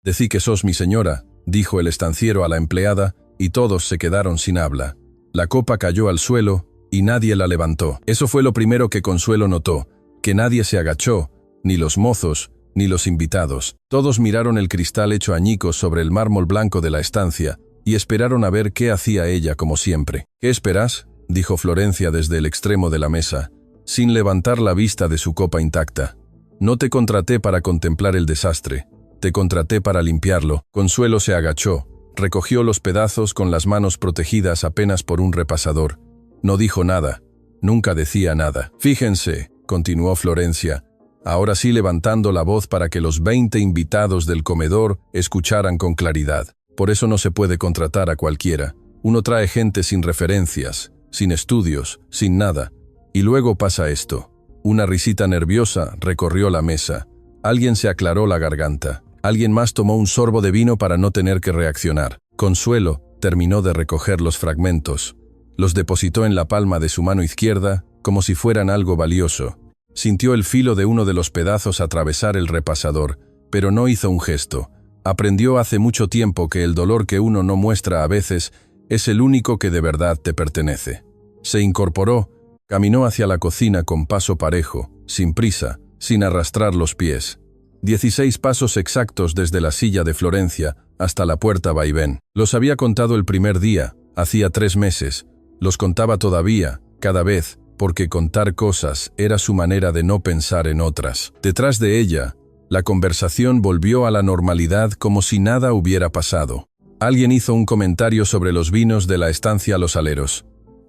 Decí que sos mi señora, dijo el estanciero a la empleada, y todos se quedaron sin habla. La copa cayó al suelo, y nadie la levantó. Eso fue lo primero que Consuelo notó, que nadie se agachó, ni los mozos, ni los invitados. Todos miraron el cristal hecho añicos sobre el mármol blanco de la estancia, y esperaron a ver qué hacía ella como siempre. «¿Qué esperás?», dijo Florencia desde el extremo de la mesa, sin levantar la vista de su copa intacta. «No te contraté para contemplar el desastre, te contraté para limpiarlo». Consuelo se agachó, recogió los pedazos con las manos protegidas apenas por un repasador. No dijo nada, nunca decía nada. «Fíjense», continuó Florencia, ahora sí levantando la voz para que los 20 invitados del comedor escucharan con claridad. «Por eso no se puede contratar a cualquiera. Uno trae gente sin referencias, sin estudios, sin nada. Y luego pasa esto». Una risita nerviosa recorrió la mesa. Alguien se aclaró la garganta. Alguien más tomó un sorbo de vino para no tener que reaccionar. Consuelo terminó de recoger los fragmentos. Los depositó en la palma de su mano izquierda, como si fueran algo valioso. Sintió el filo de uno de los pedazos atravesar el repasador, pero no hizo un gesto. Aprendió hace mucho tiempo que el dolor que uno no muestra a veces es el único que de verdad te pertenece. Se incorporó, caminó hacia la cocina con paso parejo, sin prisa, sin arrastrar los pies. 16 pasos exactos desde la silla de Florencia hasta la puerta vaivén. Los había contado el primer día, hacía 3 meses. Los contaba todavía, cada vez, porque contar cosas era su manera de no pensar en otras. Detrás de ella, la conversación volvió a la normalidad como si nada hubiera pasado. Alguien hizo un comentario sobre los vinos de la estancia Los Aleros.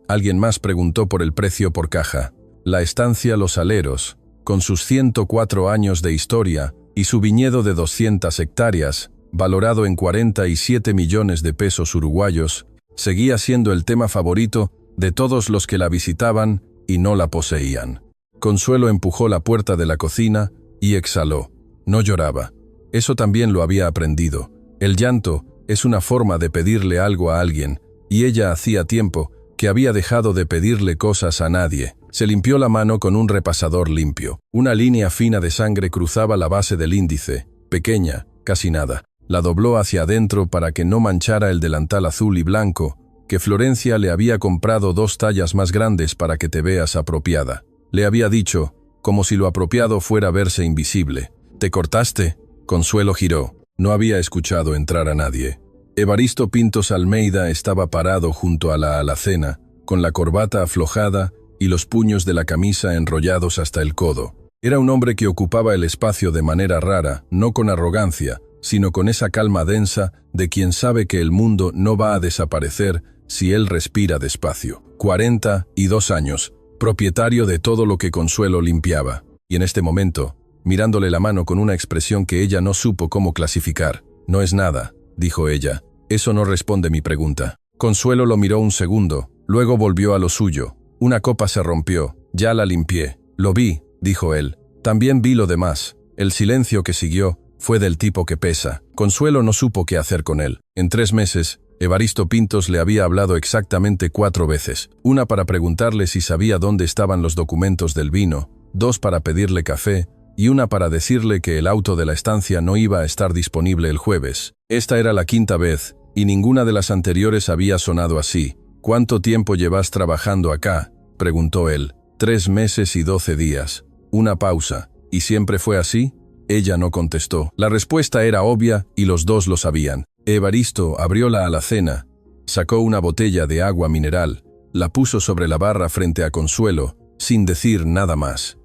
Alguien más preguntó por el precio por caja. La estancia Los Aleros, con sus 104 años de historia y su viñedo de 200 hectáreas, valorado en 47 millones de pesos uruguayos, seguía siendo el tema favorito de todos los que la visitaban y no la poseían. Consuelo empujó la puerta de la cocina y exhaló. No lloraba. Eso también lo había aprendido. El llanto es una forma de pedirle algo a alguien, y ella hacía tiempo que había dejado de pedirle cosas a nadie. Se limpió la mano con un repasador limpio. Una línea fina de sangre cruzaba la base del índice, pequeña, casi nada. La dobló hacia adentro para que no manchara el delantal azul y blanco, que Florencia le había comprado 2 tallas más grandes para que te veas apropiada. Le había dicho, como si lo apropiado fuera verse invisible. «¿Te cortaste?». Consuelo giró. No había escuchado entrar a nadie. Evaristo Pintos Almeida estaba parado junto a la alacena, con la corbata aflojada y los puños de la camisa enrollados hasta el codo. Era un hombre que ocupaba el espacio de manera rara, no con arrogancia, sino con esa calma densa de quien sabe que el mundo no va a desaparecer si él respira despacio. 42 años, propietario de todo lo que Consuelo limpiaba. Y en este momento, mirándole la mano con una expresión que ella no supo cómo clasificar. «No es nada», dijo ella. «Eso no responde mi pregunta». Consuelo lo miró un segundo, luego volvió a lo suyo. «Una copa se rompió, ya la limpié». «Lo vi», dijo él. «También vi lo demás». El silencio que siguió fue del tipo que pesa. Consuelo no supo qué hacer con él. En 3 meses, Evaristo Pintos le había hablado exactamente 4 veces. Una para preguntarle si sabía dónde estaban los documentos del vino, 2 para pedirle café, y una para decirle que el auto de la estancia no iba a estar disponible el jueves. Esta era la 5ª vez, y ninguna de las anteriores había sonado así. «¿Cuánto tiempo llevas trabajando acá?», preguntó él. 3 meses y 12 días. Una pausa. «¿Y siempre fue así?». Ella no contestó. La respuesta era obvia y los dos lo sabían. Evaristo abrió la alacena, sacó una botella de agua mineral, la puso sobre la barra frente a Consuelo, sin decir nada más.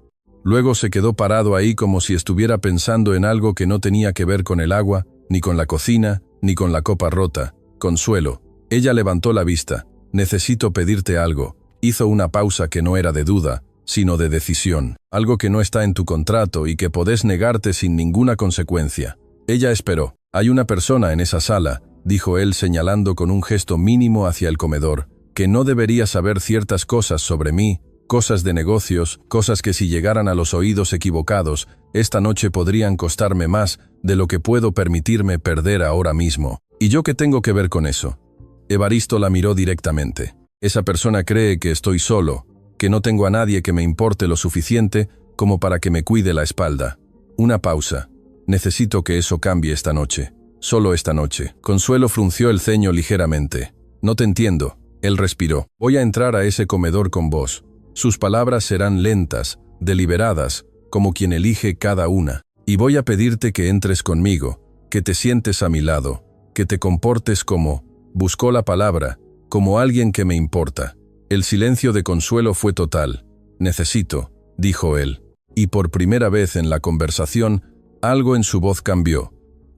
Luego se quedó parado ahí como si estuviera pensando en algo que no tenía que ver con el agua, ni con la cocina, ni con la copa rota. «Consuelo». Ella levantó la vista. «Necesito pedirte algo». Hizo una pausa que no era de duda, sino de decisión. «Algo que no está en tu contrato y que podés negarte sin ninguna consecuencia». Ella esperó. «Hay una persona en esa sala», dijo él señalando con un gesto mínimo hacia el comedor, «que no debería saber ciertas cosas sobre mí, cosas de negocios, cosas que si llegaran a los oídos equivocados, esta noche podrían costarme más de lo que puedo permitirme perder ahora mismo. ¿Y yo qué tengo que ver con eso?». Evaristo la miró directamente. «Esa persona cree que estoy solo, que no tengo a nadie que me importe lo suficiente como para que me cuide la espalda». Una pausa. «Necesito que eso cambie esta noche». solo esta noche. Consuelo frunció el ceño ligeramente. No te entiendo. Él respiró. Voy a entrar a ese comedor con vos. Sus palabras serán lentas, deliberadas, como quien elige cada una. Y voy a pedirte que entres conmigo, que te sientes a mi lado, que te comportes como, buscó la palabra, como alguien que me importa. El silencio de Consuelo fue total. Necesito, dijo él. Y por primera vez en la conversación, algo en su voz cambió.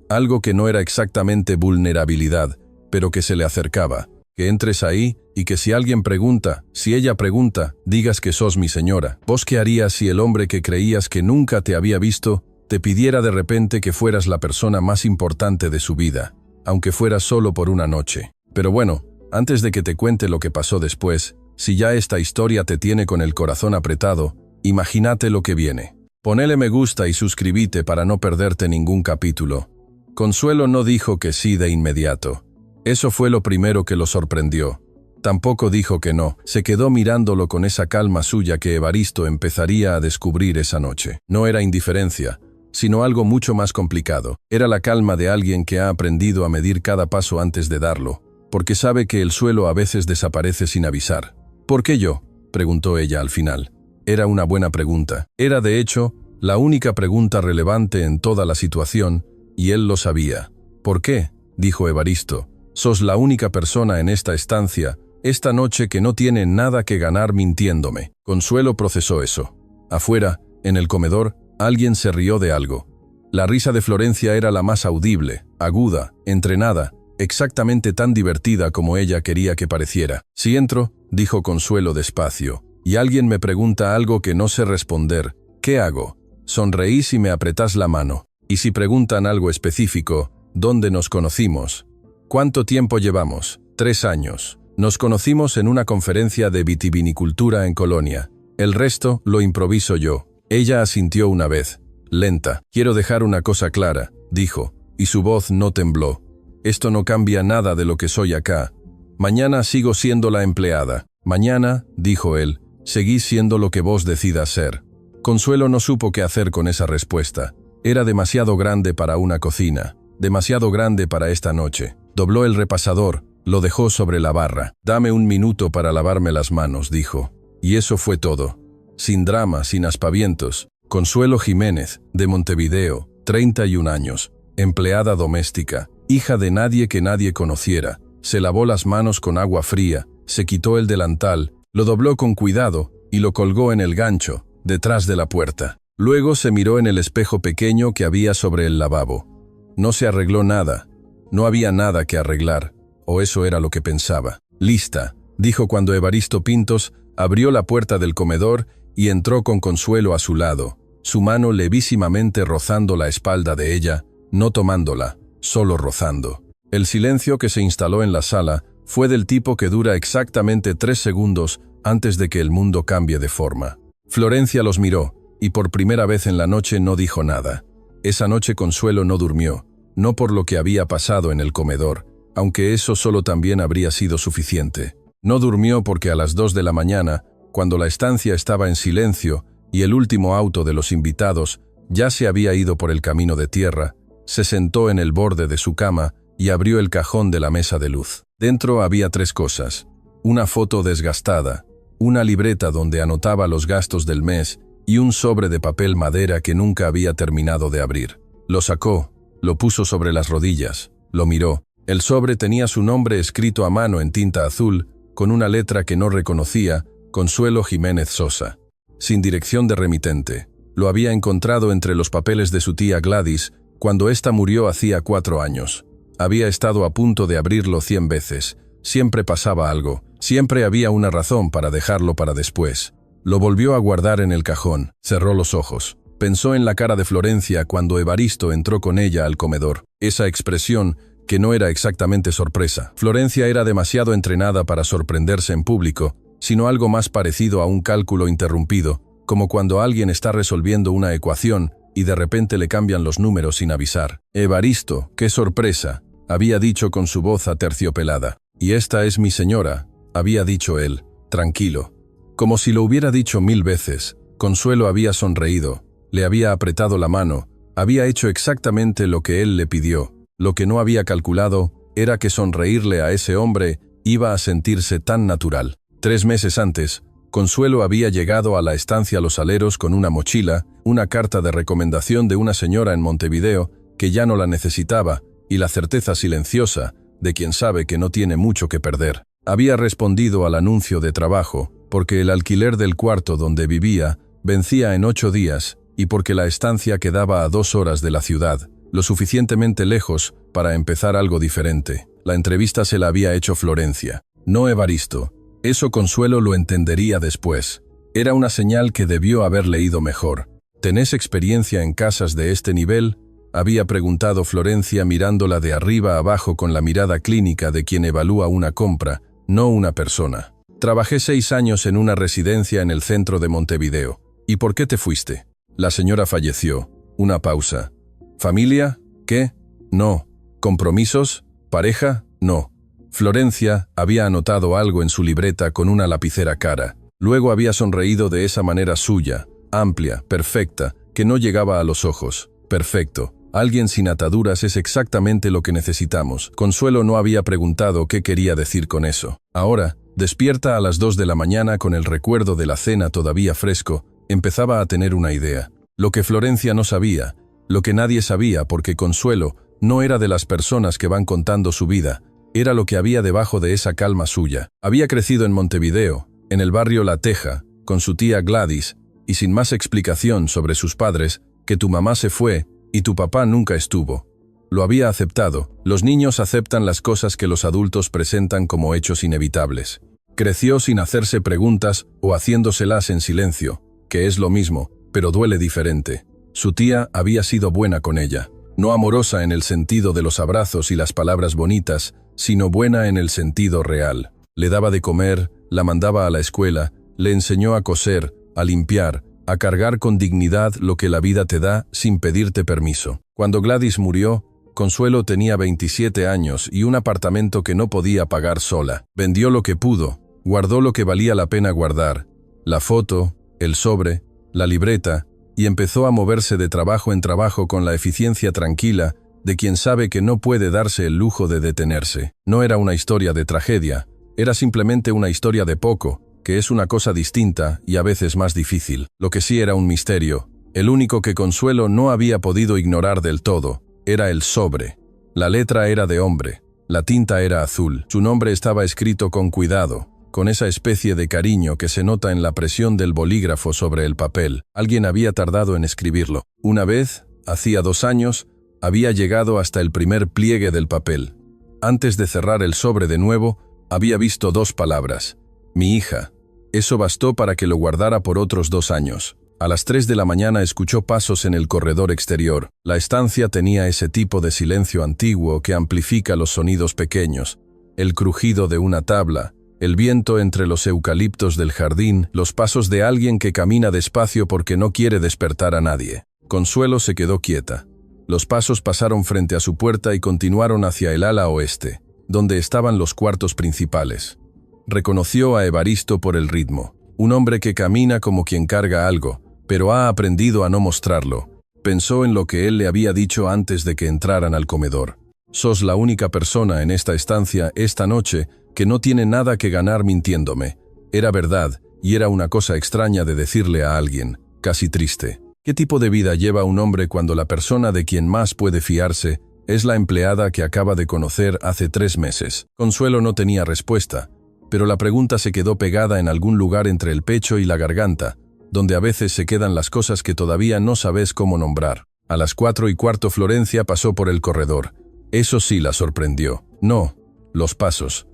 Algo que no era exactamente vulnerabilidad, pero que se le acercaba. Que entres ahí y que si alguien pregunta, si ella pregunta, digas que sos mi señora. ¿Vos qué harías si el hombre que creías que nunca te había visto te pidiera de repente que fueras la persona más importante de su vida, aunque fuera solo por una noche? Pero bueno, antes de que te cuente lo que pasó después, si ya esta historia te tiene con el corazón apretado, imagínate lo que viene. Ponele me gusta y suscríbete para no perderte ningún capítulo. Consuelo no dijo que sí de inmediato. Eso fue lo primero que lo sorprendió. Tampoco dijo que no, se quedó mirándolo con esa calma suya que Evaristo empezaría a descubrir esa noche. No era indiferencia, sino algo mucho más complicado. Era la calma de alguien que ha aprendido a medir cada paso antes de darlo, porque sabe que el suelo a veces desaparece sin avisar. ¿Por qué yo?, preguntó ella al final. Era una buena pregunta. Era, de hecho, la única pregunta relevante en toda la situación, y él lo sabía. ¿Por qué?, dijo Evaristo. Sos la única persona en esta estancia, esta noche, que no tiene nada que ganar mintiéndome. Consuelo procesó eso. Afuera, en el comedor, alguien se rió de algo. La risa de Florencia era la más audible, aguda, entrenada, exactamente tan divertida como ella quería que pareciera. Si entro, dijo Consuelo despacio, y alguien me pregunta algo que no sé responder, ¿qué hago? Sonreís y me apretás la mano. Y si preguntan algo específico, ¿dónde nos conocimos? ¿Cuánto tiempo llevamos? 3 años. Nos conocimos en una conferencia de vitivinicultura en Colonia. El resto lo improviso yo. Ella asintió una vez, lenta. Quiero dejar una cosa clara, dijo, y su voz no tembló. Esto no cambia nada de lo que soy acá. Mañana sigo siendo la empleada. Mañana, dijo él, seguís siendo lo que vos decidas ser. Consuelo no supo qué hacer con esa respuesta. Era demasiado grande para una cocina, demasiado grande para esta noche. Dobló el repasador, lo dejó sobre la barra. Dame un minuto para lavarme las manos, dijo. Y eso fue todo. Sin drama, sin aspavientos. Consuelo Jiménez, de Montevideo, 31 años, empleada doméstica, hija de nadie que nadie conociera. Se lavó las manos con agua fría, se quitó el delantal, lo dobló con cuidado y lo colgó en el gancho, detrás de la puerta. Luego se miró en el espejo pequeño que había sobre el lavabo. No se arregló nada. No había nada que arreglar, o eso era lo que pensaba. Lista, dijo cuando Evaristo Pintos abrió la puerta del comedor y entró con Consuelo a su lado, su mano levísimamente rozando la espalda de ella, no tomándola, solo rozando. El silencio que se instaló en la sala fue del tipo que dura exactamente 3 segundos antes de que el mundo cambie de forma. Florencia los miró, y por primera vez en la noche no dijo nada. Esa noche Consuelo no durmió. No por lo que había pasado en el comedor, aunque eso solo también habría sido suficiente. No durmió porque a las 2 de la mañana, cuando la estancia estaba en silencio y el último auto de los invitados ya se había ido por el camino de tierra, se sentó en el borde de su cama y abrió el cajón de la mesa de luz. Dentro había 3 cosas: una foto desgastada, una libreta donde anotaba los gastos del mes y un sobre de papel madera que nunca había terminado de abrir. Lo sacó. Lo puso sobre las rodillas, lo miró. El sobre tenía su nombre escrito a mano en tinta azul, con una letra que no reconocía, Consuelo Jiménez Sosa. Sin dirección de remitente. Lo había encontrado entre los papeles de su tía Gladys, cuando ésta murió hacía 4 años. Había estado a punto de abrirlo 100 veces. Siempre pasaba algo, siempre había una razón para dejarlo para después. Lo volvió a guardar en el cajón, cerró los ojos. Pensó en la cara de Florencia cuando Evaristo entró con ella al comedor. Esa expresión, que no era exactamente sorpresa. Florencia era demasiado entrenada para sorprenderse en público, sino algo más parecido a un cálculo interrumpido, como cuando alguien está resolviendo una ecuación y de repente le cambian los números sin avisar. Evaristo, qué sorpresa, había dicho con su voz aterciopelada. Y esta es mi señora, había dicho él, tranquilo. Como si lo hubiera dicho 1000 veces, Consuelo había sonreído. Le había apretado la mano, había hecho exactamente lo que él le pidió, Lo que no había calculado era que sonreírle a ese hombre iba a sentirse tan natural. 3 meses antes, Consuelo había llegado a la estancia Los Aleros con una mochila, una carta de recomendación de una señora en Montevideo que ya no la necesitaba y la certeza silenciosa de quien sabe que no tiene mucho que perder. Había respondido al anuncio de trabajo porque el alquiler del cuarto donde vivía vencía en 8 días y porque la estancia quedaba a 2 horas de la ciudad, lo suficientemente lejos para empezar algo diferente. La entrevista se la había hecho Florencia, no Evaristo. Eso Consuelo lo entendería después. Era una señal que debió haber leído mejor. ¿Tenés experiencia en casas de este nivel?, había preguntado Florencia mirándola de arriba abajo con la mirada clínica de quien evalúa una compra, no una persona. Trabajé 6 años en una residencia en el centro de Montevideo. ¿Y por qué te fuiste? La señora falleció. Una pausa. ¿Familia? ¿Qué? No. ¿Compromisos? ¿Pareja? No. Florencia había anotado algo en su libreta con una lapicera cara. Luego había sonreído de esa manera suya, amplia, perfecta, que no llegaba a los ojos. Perfecto. Alguien sin ataduras es exactamente lo que necesitamos. Consuelo no había preguntado qué quería decir con eso. Ahora, despierta a las 2 de la mañana con el recuerdo de la cena todavía fresco, empezaba a tener una idea. Lo que Florencia no sabía, lo que nadie sabía porque Consuelo no era de las personas que van contando su vida, era lo que había debajo de esa calma suya. Había crecido en Montevideo, en el barrio La Teja, con su tía Gladys, y sin más explicación sobre sus padres, que tu mamá se fue y tu papá nunca estuvo. Lo había aceptado. Los niños aceptan las cosas que los adultos presentan como hechos inevitables. Creció sin hacerse preguntas o haciéndoselas en silencio, que es lo mismo, pero duele diferente. Su tía había sido buena con ella. No amorosa en el sentido de los abrazos y las palabras bonitas, sino buena en el sentido real. Le daba de comer, la mandaba a la escuela, le enseñó a coser, a limpiar, a cargar con dignidad lo que la vida te da sin pedirte permiso. Cuando Gladys murió, Consuelo tenía 27 años y un apartamento que no podía pagar sola. Vendió lo que pudo, guardó lo que valía la pena guardar, la foto, el sobre, la libreta, y empezó a moverse de trabajo en trabajo con la eficiencia tranquila de quien sabe que no puede darse el lujo de detenerse. No era una historia de tragedia, era simplemente una historia de poco, que es una cosa distinta y a veces más difícil. Lo que sí era un misterio, el único que Consuelo no había podido ignorar del todo, era el sobre. La letra era de hombre, la tinta era azul, su nombre estaba escrito con cuidado, con esa especie de cariño que se nota en la presión del bolígrafo sobre el papel. Alguien había tardado en escribirlo. Una vez, hacía 2 años, había llegado hasta el primer pliegue del papel. Antes de cerrar el sobre de nuevo, había visto 2 palabras. Mi hija. Eso bastó para que lo guardara por otros 2 años. A las 3 de la mañana escuchó pasos en el corredor exterior. La estancia tenía ese tipo de silencio antiguo que amplifica los sonidos pequeños. El crujido de una tabla, el viento entre los eucaliptos del jardín, los pasos de alguien que camina despacio porque no quiere despertar a nadie. Consuelo se quedó quieta. Los pasos pasaron frente a su puerta y continuaron hacia el ala oeste, donde estaban los cuartos principales. Reconoció a Evaristo por el ritmo, un hombre que camina como quien carga algo, pero ha aprendido a no mostrarlo. Pensó en lo que él le había dicho antes de que entraran al comedor. Sos la única persona en esta estancia esta noche que no tiene nada que ganar mintiéndome. Era verdad, y era una cosa extraña de decirle a alguien, casi triste. ¿Qué tipo de vida lleva un hombre cuando la persona de quien más puede fiarse es la empleada que acaba de conocer hace 3 meses? Consuelo no tenía respuesta, pero la pregunta se quedó pegada en algún lugar entre el pecho y la garganta, donde a veces se quedan las cosas que todavía no sabes cómo nombrar. A las 4:15 Florencia pasó por el corredor. Eso sí la sorprendió. No, los pasos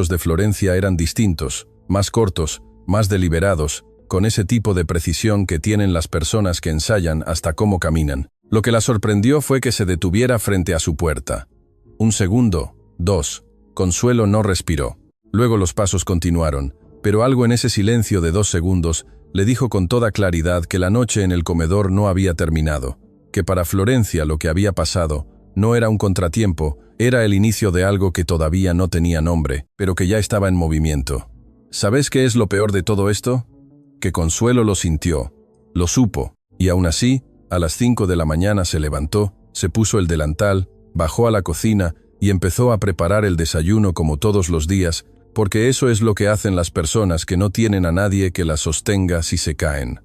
de Florencia eran distintos, más cortos, más deliberados, con ese tipo de precisión que tienen las personas que ensayan hasta cómo caminan. Lo que la sorprendió fue que se detuviera frente a su puerta. 1 segundo, 2. Consuelo no respiró. Luego los pasos continuaron, pero algo en ese silencio de 2 segundos le dijo con toda claridad que la noche en el comedor no había terminado, que para Florencia lo que había pasado no era un contratiempo, era el inicio de algo que todavía no tenía nombre, pero que ya estaba en movimiento. ¿Sabes qué es lo peor de todo esto? Que Consuelo lo sintió, lo supo, y aún así, a las 5 de la mañana se levantó, se puso el delantal, bajó a la cocina y empezó a preparar el desayuno como todos los días, porque eso es lo que hacen las personas que no tienen a nadie que las sostenga si se caen.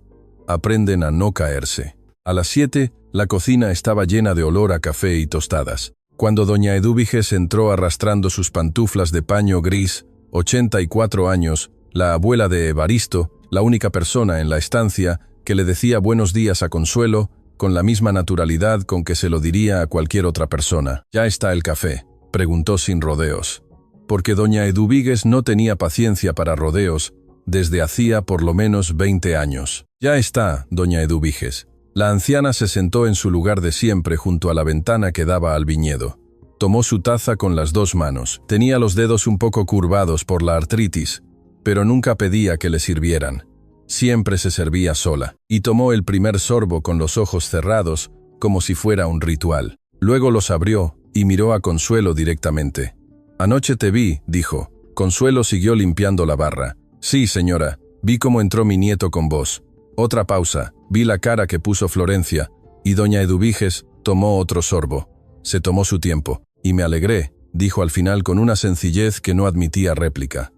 Aprenden a no caerse. A las 7, la cocina estaba llena de olor a café y tostadas. Cuando doña Edúbiges entró arrastrando sus pantuflas de paño gris, 84 años, la abuela de Evaristo, la única persona en la estancia que le decía buenos días a Consuelo, con la misma naturalidad con que se lo diría a cualquier otra persona. «¿Ya está el café?», preguntó sin rodeos. Porque doña Edúbiges no tenía paciencia para rodeos desde hacía por lo menos 20 años. «Ya está, doña Edúbiges». La anciana se sentó en su lugar de siempre junto a la ventana que daba al viñedo. Tomó su taza con las 2 manos. Tenía los dedos un poco curvados por la artritis, pero nunca pedía que le sirvieran. Siempre se servía sola, y tomó el primer sorbo con los ojos cerrados, como si fuera un ritual. Luego los abrió y miró a Consuelo directamente. «Anoche te vi», dijo. Consuelo siguió limpiando la barra. «Sí, señora, vi cómo entró mi nieto con vos». Otra pausa, vi la cara que puso Florencia, y doña Edúbiges tomó otro sorbo. Se tomó su tiempo, y me alegré, dijo al final con una sencillez que no admitía réplica.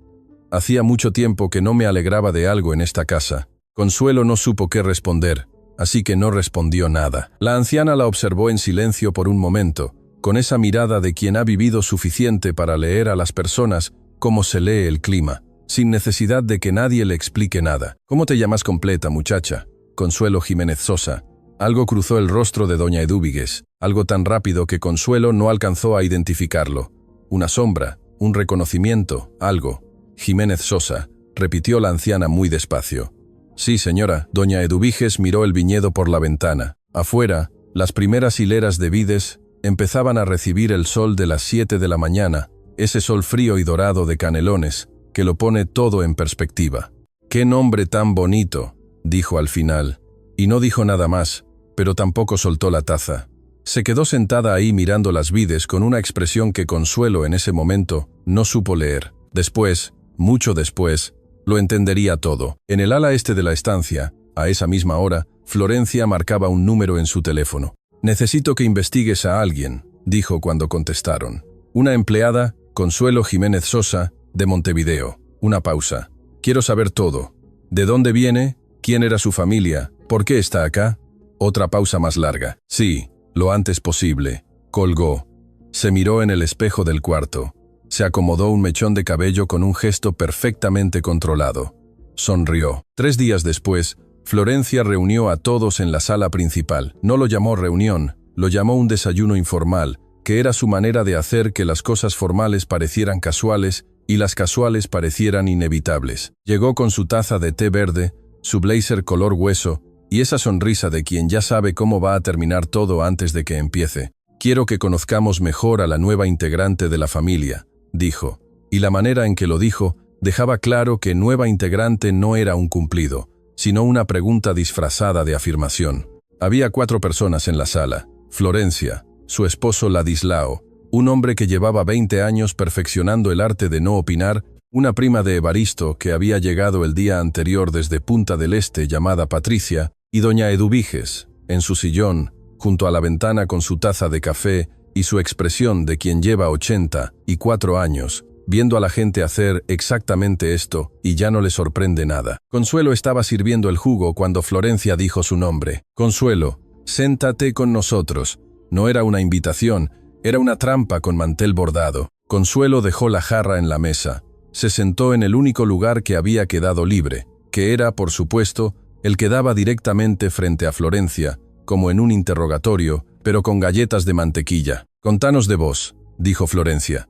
Hacía mucho tiempo que no me alegraba de algo en esta casa. Consuelo no supo qué responder, así que no respondió nada. La anciana la observó en silencio por un momento, con esa mirada de quien ha vivido suficiente para leer a las personas como se lee el clima, sin necesidad de que nadie le explique nada. «¿Cómo te llamas completa, muchacha?» «Consuelo Jiménez Sosa». Algo cruzó el rostro de doña Edúbiges, algo tan rápido que Consuelo no alcanzó a identificarlo. Una sombra, un reconocimiento, algo. «Jiménez Sosa», repitió la anciana muy despacio. «Sí, señora». Doña Edúbiges miró el viñedo por la ventana. Afuera, las primeras hileras de vides empezaban a recibir el sol de las 7 de la mañana, ese sol frío y dorado de Canelones, que lo pone todo en perspectiva. «¡Qué nombre tan bonito!», dijo al final. Y no dijo nada más, pero tampoco soltó la taza. Se quedó sentada ahí mirando las vides con una expresión que Consuelo en ese momento no supo leer. Después, mucho después, lo entendería todo. En el ala este de la estancia, a esa misma hora, Florencia marcaba un número en su teléfono. «Necesito que investigues a alguien», dijo cuando contestaron. «Una empleada, Consuelo Jiménez Sosa, de Montevideo». Una pausa. «Quiero saber todo. ¿De dónde viene? ¿Quién era su familia? ¿Por qué está acá?». Otra pausa más larga. «Sí, lo antes posible». Colgó. Se miró en el espejo del cuarto. Se acomodó un mechón de cabello con un gesto perfectamente controlado. Sonrió. 3 días después, Florencia reunió a todos en la sala principal. No lo llamó reunión, lo llamó un desayuno informal, que era su manera de hacer que las cosas formales parecieran casuales y las casuales parecieran inevitables. Llegó con su taza de té verde, su blazer color hueso, y esa sonrisa de quien ya sabe cómo va a terminar todo antes de que empiece. «Quiero que conozcamos mejor a la nueva integrante de la familia», dijo, y la manera en que lo dijo dejaba claro que nueva integrante no era un cumplido, sino una pregunta disfrazada de afirmación. Había 4 personas en la sala. Florencia, su esposo Ladislao, un hombre que llevaba 20 años perfeccionando el arte de no opinar, una prima de Evaristo que había llegado el día anterior desde Punta del Este llamada Patricia, y doña Edúbiges, en su sillón, junto a la ventana con su taza de café y su expresión de quien lleva 84 años, viendo a la gente hacer exactamente esto y ya no le sorprende nada. Consuelo estaba sirviendo el jugo cuando Florencia dijo su nombre. «Consuelo, siéntate con nosotros». No era una invitación, era una trampa con mantel bordado. Consuelo dejó la jarra en la mesa. Se sentó en el único lugar que había quedado libre, que era, por supuesto, el que daba directamente frente a Florencia, como en un interrogatorio, pero con galletas de mantequilla. «Contanos de vos», dijo Florencia.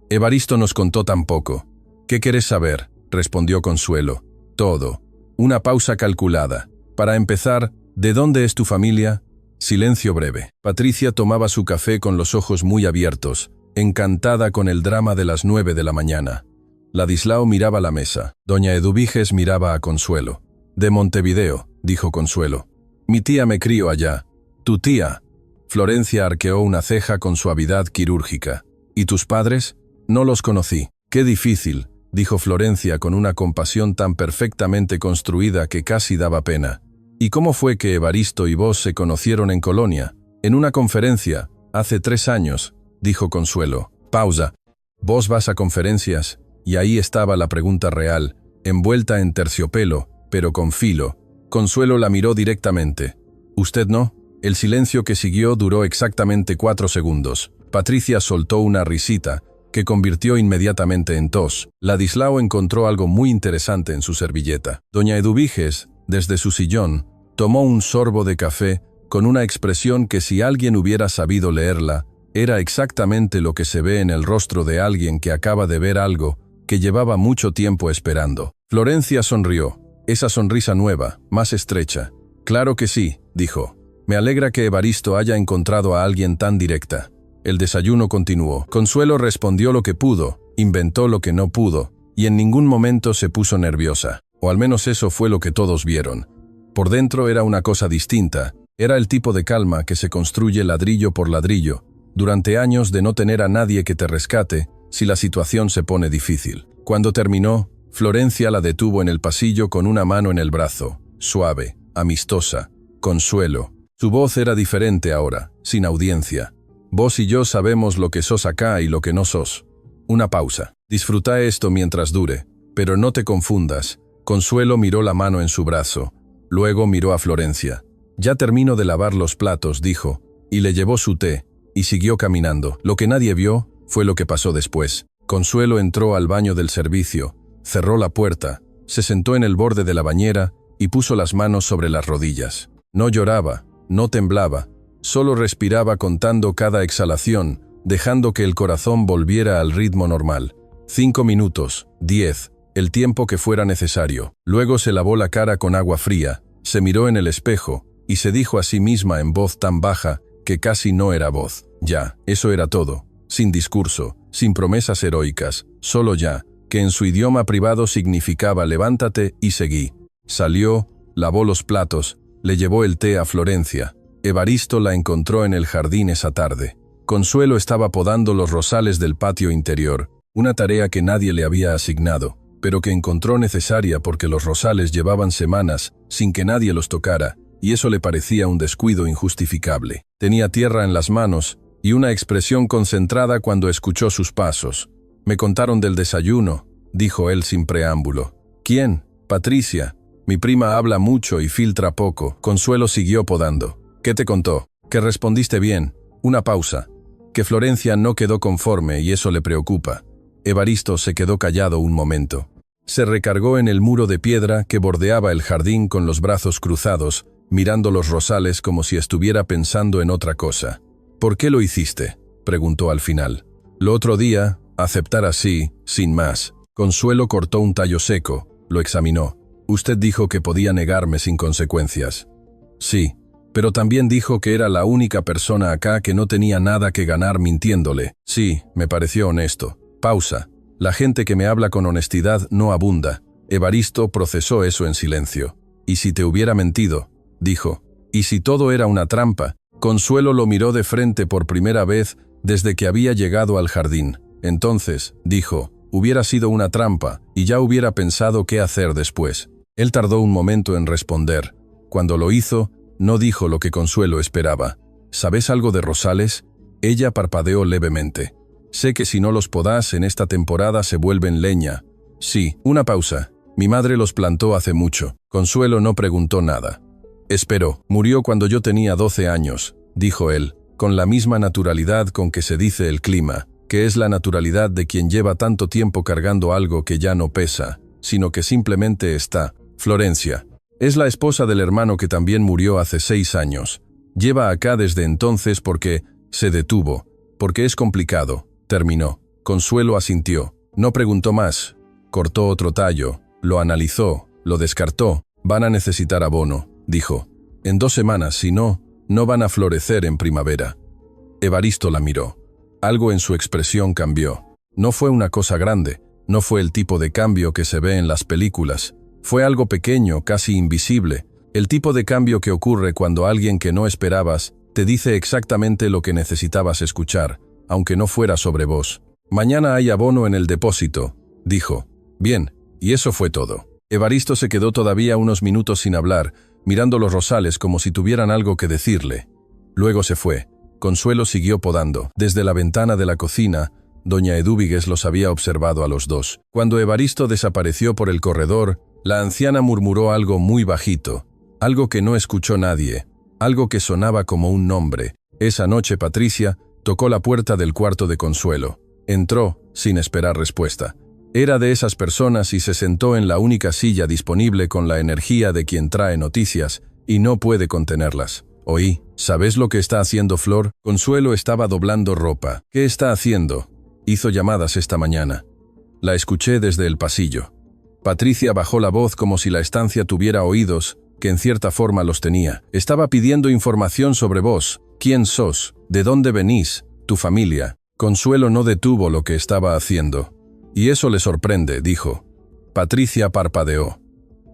«Evaristo nos contó tan poco». «¿Qué querés saber?», respondió Consuelo. «Todo». Una pausa calculada. «Para empezar, ¿de dónde es tu familia?». Silencio breve. Patricia tomaba su café con los ojos muy abiertos, encantada con el drama de las 9 de la mañana. Ladislao miraba la mesa. Doña Edúbiges miraba a Consuelo. «De Montevideo», dijo Consuelo. «Mi tía me crió allá». «¿Tu tía?». Florencia arqueó una ceja con suavidad quirúrgica. «¿Y tus padres?». «No los conocí». «Qué difícil», dijo Florencia con una compasión tan perfectamente construida que casi daba pena. «¿Y cómo fue que Evaristo y vos se conocieron en Colonia?». «En una conferencia, hace 3 años», dijo Consuelo. Pausa. ¿Vos vas a conferencias? Y ahí estaba la pregunta real, envuelta en terciopelo, pero con filo. Consuelo la miró directamente. ¿Usted no? El silencio que siguió duró exactamente 4 segundos. Patricia soltó una risita, que convirtió inmediatamente en tos. Ladislao encontró algo muy interesante en su servilleta. Doña Eduviges, desde su sillón, tomó un sorbo de café con una expresión que si alguien hubiera sabido leerla, era exactamente lo que se ve en el rostro de alguien que acaba de ver algo que llevaba mucho tiempo esperando. Florencia sonrió, esa sonrisa nueva, más estrecha. Claro que sí, dijo. Me alegra que Evaristo haya encontrado a alguien tan directa. El desayuno continuó. Consuelo respondió lo que pudo, inventó lo que no pudo, y en ningún momento se puso nerviosa. O al menos eso fue lo que todos vieron. Por dentro era una cosa distinta. Era el tipo de calma que se construye ladrillo por ladrillo, durante años de no tener a nadie que te rescate si la situación se pone difícil. Cuando terminó, Florencia la detuvo en el pasillo con una mano en el brazo, suave, amistosa. Consuelo. Su voz era diferente ahora, sin audiencia. Vos y yo sabemos lo que sos acá y lo que no sos. Una pausa. Disfruta esto mientras dure, pero no te confundas. Consuelo miró la mano en su brazo. Luego miró a Florencia. Ya termino de lavar los platos, dijo, y le llevó su té, y siguió caminando. Lo que nadie vio fue lo que pasó después. Consuelo entró al baño del servicio, cerró la puerta, se sentó en el borde de la bañera y puso las manos sobre las rodillas. No lloraba, no temblaba, solo respiraba contando cada exhalación, dejando que el corazón volviera al ritmo normal. 5 minutos, 10, el tiempo que fuera necesario. Luego se lavó la cara con agua fría, se miró en el espejo y se dijo a sí misma en voz tan baja que casi no era voz. Ya, eso era todo, sin discurso, sin promesas heroicas, solo ya, que en su idioma privado significaba levántate y seguí. Salió, lavó los platos, le llevó el té a Florencia. Evaristo la encontró en el jardín esa tarde. Consuelo estaba podando los rosales del patio interior, una tarea que nadie le había asignado, pero que encontró necesaria porque los rosales llevaban semanas sin que nadie los tocara, y eso le parecía un descuido injustificable. Tenía tierra en las manos y una expresión concentrada cuando escuchó sus pasos. Me contaron del desayuno, dijo él sin preámbulo. ¿Quién? Patricia. Mi prima habla mucho y filtra poco. Consuelo siguió podando. ¿Qué te contó? Que respondiste bien. Una pausa. Que Florencia no quedó conforme y eso le preocupa. Evaristo se quedó callado un momento. Se recargó en el muro de piedra que bordeaba el jardín con los brazos cruzados, mirando los rosales como si estuviera pensando en otra cosa. ¿Por qué lo hiciste?, preguntó al final. Lo otro día, aceptar así, sin más. Consuelo cortó un tallo seco, lo examinó. Usted dijo que podía negarme sin consecuencias. Sí, pero también dijo que era la única persona acá que no tenía nada que ganar mintiéndole. Sí, me pareció honesto. Pausa. La gente que me habla con honestidad no abunda. Evaristo procesó eso en silencio. ¿Y si te hubiera mentido?, dijo. ¿Y si todo era una trampa? Consuelo lo miró de frente por primera vez desde que había llegado al jardín. Entonces, dijo, hubiera sido una trampa y ya hubiera pensado qué hacer después. Él tardó un momento en responder. Cuando lo hizo, no dijo lo que Consuelo esperaba. ¿Sabes algo de rosales? Ella parpadeó levemente. Sé que si no los podás en esta temporada se vuelven leña. Sí, una pausa. Mi madre los plantó hace mucho. Consuelo no preguntó nada. Esperó. Murió cuando yo tenía 12 años, dijo él, con la misma naturalidad con que se dice el clima, que es la naturalidad de quien lleva tanto tiempo cargando algo que ya no pesa, sino que simplemente está. Florencia. Es la esposa del hermano que también murió hace 6 años. Lleva acá desde entonces porque se detuvo, porque es complicado. Terminó. Consuelo asintió. No preguntó más. Cortó otro tallo, lo analizó, lo descartó. Van a necesitar abono, dijo. En 2 semanas, si no, no van a florecer en primavera. Evaristo la miró. Algo en su expresión cambió. No fue una cosa grande, no fue el tipo de cambio que se ve en las películas. Fue algo pequeño, casi invisible, el tipo de cambio que ocurre cuando alguien que no esperabas te dice exactamente lo que necesitabas escuchar, aunque no fuera sobre vos. Mañana hay abono en el depósito, dijo. Bien, y eso fue todo. Evaristo se quedó todavía unos minutos sin hablar, mirando los rosales como si tuvieran algo que decirle. Luego se fue. Consuelo siguió podando. Desde la ventana de la cocina, doña Edúvigues los había observado a los dos. Cuando Evaristo desapareció por el corredor, la anciana murmuró algo muy bajito, algo que no escuchó nadie, algo que sonaba como un nombre. Esa noche Patricia tocó la puerta del cuarto de Consuelo. Entró, sin esperar respuesta. Era de esas personas y se sentó en la única silla disponible con la energía de quien trae noticias y no puede contenerlas. Oí, ¿sabes lo que está haciendo Flor? Consuelo estaba doblando ropa. ¿Qué está haciendo? Hizo llamadas esta mañana. La escuché desde el pasillo. Patricia bajó la voz como si la estancia tuviera oídos, que en cierta forma los tenía. Estaba pidiendo información sobre vos. ¿Quién sos? ¿De dónde venís? ¿Tu familia? Consuelo no detuvo lo que estaba haciendo. Y eso le sorprende, dijo. Patricia parpadeó.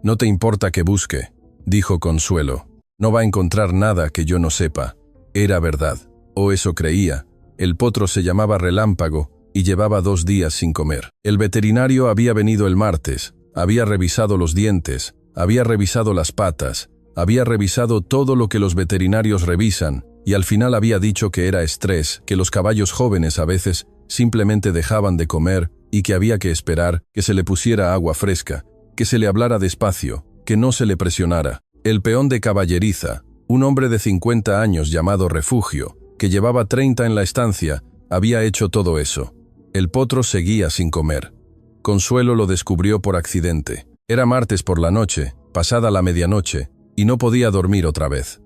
No te importa que busque, dijo Consuelo. No va a encontrar nada que yo no sepa. Era verdad. O eso creía. El potro se llamaba Relámpago y llevaba 2 días sin comer. El veterinario había venido el martes, había revisado los dientes, había revisado las patas, había revisado todo lo que los veterinarios revisan y al final había dicho que era estrés, que los caballos jóvenes a veces simplemente dejaban de comer y que había que esperar que se le pusiera agua fresca, que se le hablara despacio, que no se le presionara. El peón de caballeriza, un hombre de 50 años llamado Refugio, que llevaba 30 en la estancia, había hecho todo eso. El potro seguía sin comer. Consuelo lo descubrió por accidente. Era martes por la noche, pasada la medianoche, y no podía dormir otra vez.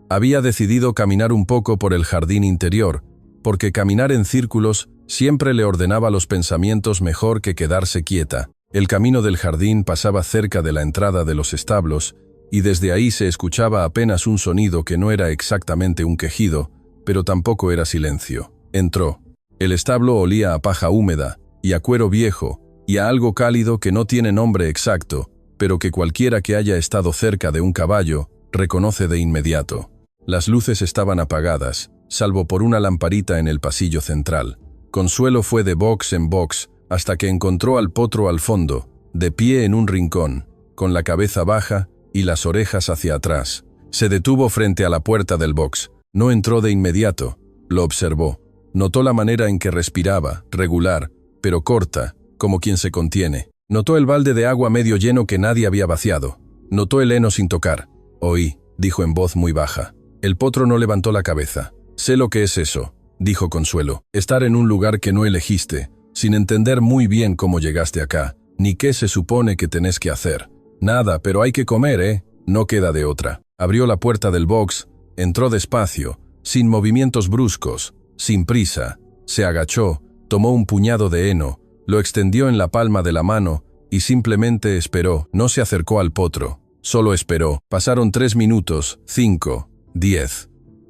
Había decidido caminar un poco por el jardín interior, porque caminar en círculos siempre le ordenaba los pensamientos mejor que quedarse quieta. El camino del jardín pasaba cerca de la entrada de los establos, y desde ahí se escuchaba apenas un sonido que no era exactamente un quejido, pero tampoco era silencio. Entró. El establo olía a paja húmeda, y a cuero viejo, y a algo cálido que no tiene nombre exacto, pero que cualquiera que haya estado cerca de un caballo reconoce de inmediato. Las luces estaban apagadas, salvo por una lamparita en el pasillo central. Consuelo fue de box en box hasta que encontró al potro al fondo, de pie en un rincón, con la cabeza baja y las orejas hacia atrás. Se detuvo frente a la puerta del box. No entró de inmediato. Lo observó. Notó la manera en que respiraba, regular, pero corta, como quien se contiene. Notó el balde de agua medio lleno que nadie había vaciado. Notó el heno sin tocar. Oí, dijo en voz muy baja. El potro no levantó la cabeza. Sé lo que es eso, dijo Consuelo. Estar en un lugar que no elegiste, sin entender muy bien cómo llegaste acá, ni qué se supone que tenés que hacer. Nada, pero hay que comer, ¿eh? No queda de otra. Abrió la puerta del box, entró despacio, sin movimientos bruscos, sin prisa. Se agachó, tomó un puñado de heno, lo extendió en la palma de la mano y simplemente esperó. No se acercó al potro, solo esperó. Pasaron 3 minutos, 5, 10.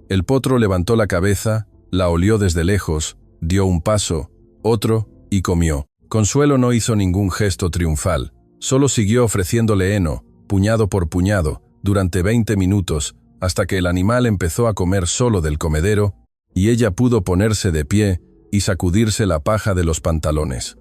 El potro levantó la cabeza, la olió desde lejos, dio un paso, otro, y comió. Consuelo no hizo ningún gesto triunfal. Solo siguió ofreciéndole heno, puñado por puñado, durante 20 minutos, hasta que el animal empezó a comer solo del comedero, y ella pudo ponerse de pie y sacudirse la paja de los pantalones.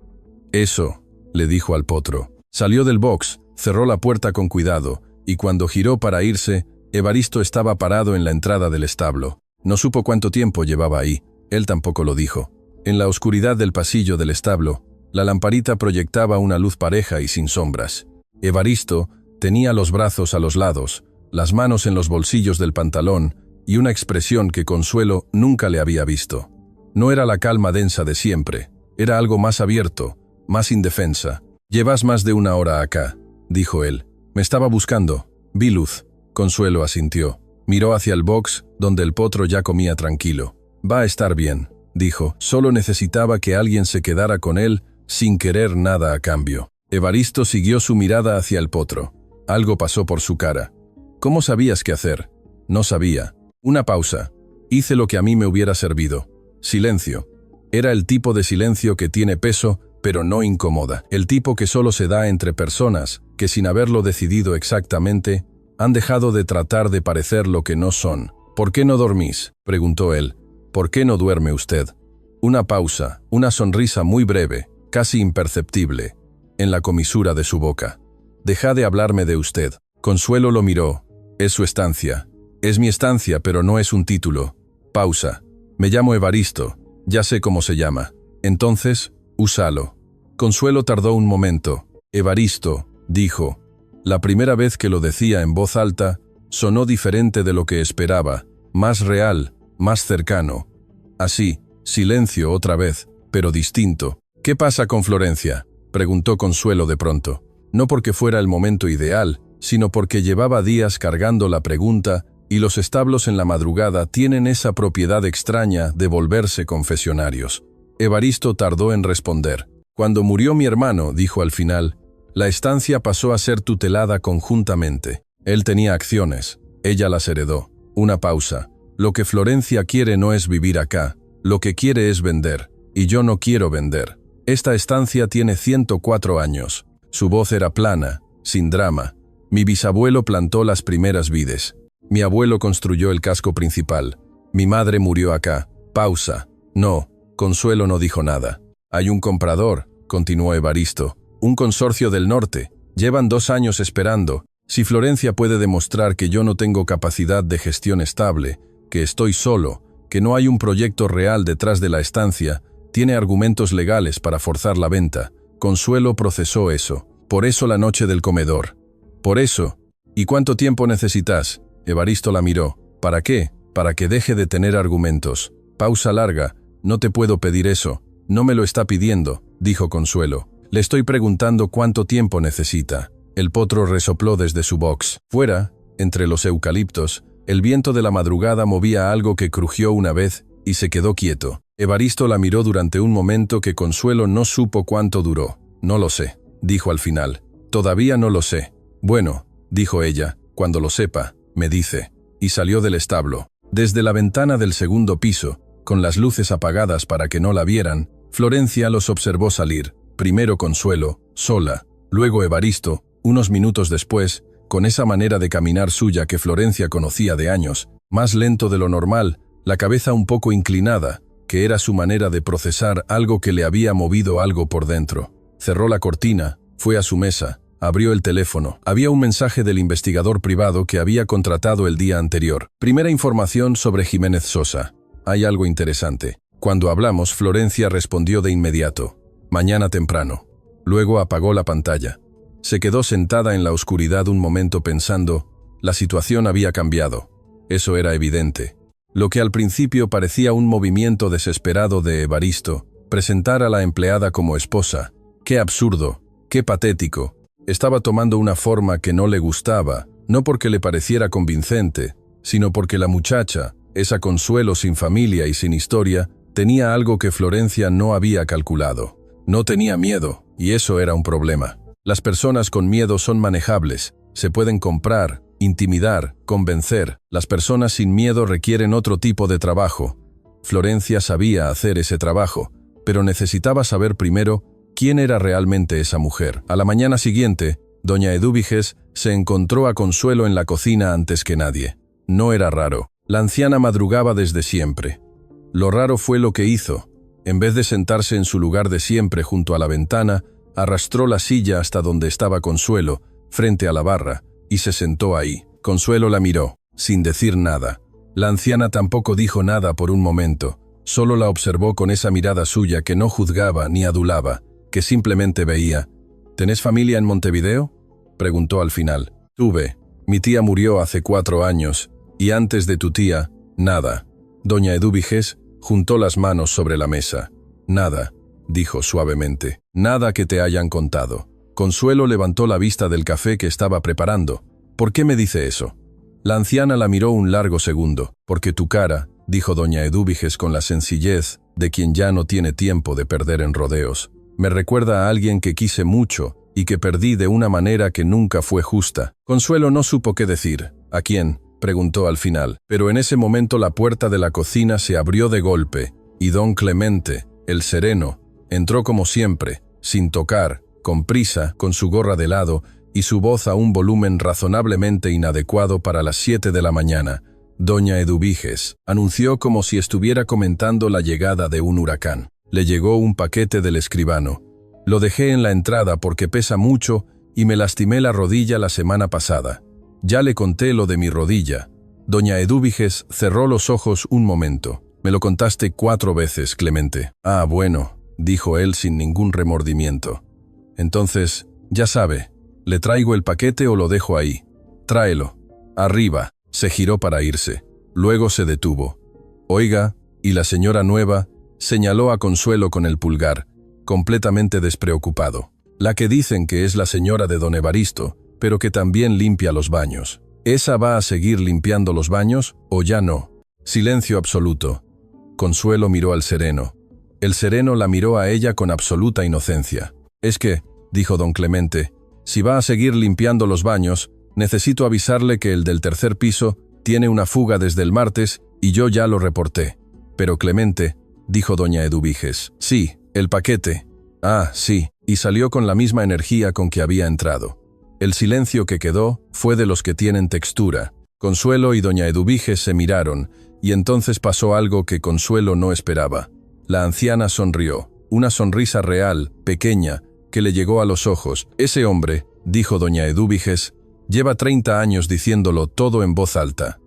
Eso, le dijo al potro. Salió del box, cerró la puerta con cuidado, y cuando giró para irse, Evaristo estaba parado en la entrada del establo. No supo cuánto tiempo llevaba ahí, él tampoco lo dijo. En la oscuridad del pasillo del establo, la lamparita proyectaba una luz pareja y sin sombras. Evaristo tenía los brazos a los lados, las manos en los bolsillos del pantalón y una expresión que Consuelo nunca le había visto. No era la calma densa de siempre, era algo más abierto, más indefensa. «Llevas más de 1 hora acá», dijo él. «Me estaba buscando. Vi luz». Consuelo asintió. Miró hacia el box, donde el potro ya comía tranquilo. «Va a estar bien», dijo. «Solo necesitaba que alguien se quedara con él sin querer nada a cambio». Evaristo siguió su mirada hacia el potro. Algo pasó por su cara. «¿Cómo sabías qué hacer?» «No sabía». Una pausa. Hice lo que a mí me hubiera servido. Silencio. Era el tipo de silencio que tiene peso, pero no incomoda. El tipo que solo se da entre personas que, sin haberlo decidido exactamente, han dejado de tratar de parecer lo que no son. «¿Por qué no dormís?», preguntó él. «¿Por qué no duerme usted?». Una pausa, una sonrisa muy breve, casi imperceptible, en la comisura de su boca. «Deja de hablarme de usted». Consuelo lo miró. «Es su estancia». «Es mi estancia, pero no es un título». Pausa. Me llamo Evaristo, ya sé cómo se llama. Entonces, úsalo. Consuelo tardó un momento. Evaristo, dijo. La primera vez que lo decía en voz alta, sonó diferente de lo que esperaba, más real, más cercano. Así, silencio otra vez, pero distinto. ¿Qué pasa con Florencia?, preguntó Consuelo de pronto. No porque fuera el momento ideal, sino porque llevaba días cargando la pregunta, y los establos en la madrugada tienen esa propiedad extraña de volverse confesionarios. Evaristo tardó en responder. Cuando murió mi hermano, dijo al final, la estancia pasó a ser tutelada conjuntamente. Él tenía acciones, ella las heredó. Una pausa. Lo que Florencia quiere no es vivir acá, lo que quiere es vender, y yo no quiero vender. Esta estancia tiene 104 años. Su voz era plana, sin drama. Mi bisabuelo plantó las primeras vides. Mi abuelo construyó el casco principal. Mi madre murió acá. Pausa. No, Consuelo no dijo nada. Hay un comprador, continuó Evaristo. Un consorcio del norte. Llevan 2 años esperando. Si Florencia puede demostrar que yo no tengo capacidad de gestión estable, que estoy solo, que no hay un proyecto real detrás de la estancia, tiene argumentos legales para forzar la venta. Consuelo procesó eso. Por eso la noche del comedor. Por eso. ¿Y cuánto tiempo necesitas? Evaristo la miró. ¿Para qué? Para que deje de tener argumentos. Pausa larga. No te puedo pedir eso. No me lo está pidiendo, dijo Consuelo. Le estoy preguntando cuánto tiempo necesita. El potro resopló desde su box. Fuera, entre los eucaliptos, el viento de la madrugada movía algo que crujió una vez y se quedó quieto. Evaristo la miró durante un momento que Consuelo no supo cuánto duró. No lo sé, dijo al final. Todavía no lo sé. Bueno, dijo ella, cuando lo sepa, me dice. Y salió del establo. Desde la ventana del segundo piso, con las luces apagadas para que no la vieran, Florencia los observó salir. Primero Consuelo, sola, luego Evaristo, unos minutos después, con esa manera de caminar suya que Florencia conocía de años, más lento de lo normal, la cabeza un poco inclinada, que era su manera de procesar algo que le había movido algo por dentro. Cerró la cortina, fue a su mesa, abrió el teléfono. Había un mensaje del investigador privado que había contratado el día anterior. Primera información sobre Jiménez Sosa. Hay algo interesante. Cuando hablamos, Florencia respondió de inmediato. Mañana temprano. Luego apagó la pantalla. Se quedó sentada en la oscuridad un momento pensando. La situación había cambiado. Eso era evidente. Lo que al principio parecía un movimiento desesperado de Evaristo, presentar a la empleada como esposa. ¡Qué absurdo! ¡Qué patético! Estaba tomando una forma que no le gustaba, no porque le pareciera convincente, sino porque la muchacha, esa Consuelo sin familia y sin historia, tenía algo que Florencia no había calculado. No tenía miedo, y eso era un problema. Las personas con miedo son manejables, se pueden comprar, intimidar, convencer. Las personas sin miedo requieren otro tipo de trabajo. Florencia sabía hacer ese trabajo, pero necesitaba saber primero quién era realmente esa mujer. A la mañana siguiente, doña Edúbiges se encontró a Consuelo en la cocina antes que nadie. No era raro. La anciana madrugaba desde siempre. Lo raro fue lo que hizo. En vez de sentarse en su lugar de siempre junto a la ventana, arrastró la silla hasta donde estaba Consuelo, frente a la barra, y se sentó ahí. Consuelo la miró, sin decir nada. La anciana tampoco dijo nada por un momento, solo la observó con esa mirada suya que no juzgaba ni adulaba, que simplemente veía. ¿Tenés familia en Montevideo?, preguntó al final. Tuve. Mi tía murió hace 4 años, y antes de tu tía, nada. Doña Edúbiges juntó las manos sobre la mesa. Nada, dijo suavemente. Nada que te hayan contado. Consuelo levantó la vista del café que estaba preparando. ¿Por qué me dice eso? La anciana la miró un largo segundo. Porque tu cara, dijo doña Edúbiges con la sencillez de quien ya no tiene tiempo de perder en rodeos, me recuerda a alguien que quise mucho y que perdí de una manera que nunca fue justa. Consuelo no supo qué decir. ¿A quién?, preguntó al final. Pero en ese momento la puerta de la cocina se abrió de golpe, y don Clemente, el sereno, entró como siempre, sin tocar, con prisa, con su gorra de lado y su voz a un volumen razonablemente inadecuado para las 7 de la mañana. Doña Edúbiges anunció como si estuviera comentando la llegada de un huracán. Le llegó un paquete del escribano. Lo dejé en la entrada porque pesa mucho y me lastimé la rodilla la semana pasada. Ya le conté lo de mi rodilla. Doña Edúbiges cerró los ojos un momento. Me lo contaste 4 veces, Clemente. Ah, bueno, dijo él sin ningún remordimiento. Entonces, ya sabe, ¿le traigo el paquete o lo dejo ahí? Tráelo. Arriba. Se giró para irse. Luego se detuvo. Oiga, y la señora nueva, señaló a Consuelo con el pulgar, completamente despreocupado. La que dicen que es la señora de don Evaristo, pero que también limpia los baños. ¿Esa va a seguir limpiando los baños o ya no? Silencio absoluto. Consuelo miró al sereno. El sereno la miró a ella con absoluta inocencia. Es que, dijo don Clemente, si va a seguir limpiando los baños, necesito avisarle que el del 3er piso tiene una fuga desde el martes y yo ya lo reporté. Pero Clemente, dijo doña Eduviges. Sí, el paquete. Ah, sí, y salió con la misma energía con que había entrado. El silencio que quedó fue de los que tienen textura. Consuelo y doña Eduviges se miraron, y entonces pasó algo que Consuelo no esperaba. La anciana sonrió, una sonrisa real, pequeña, que le llegó a los ojos. Ese hombre, dijo doña Eduviges, lleva 30 años diciéndolo todo en voz alta.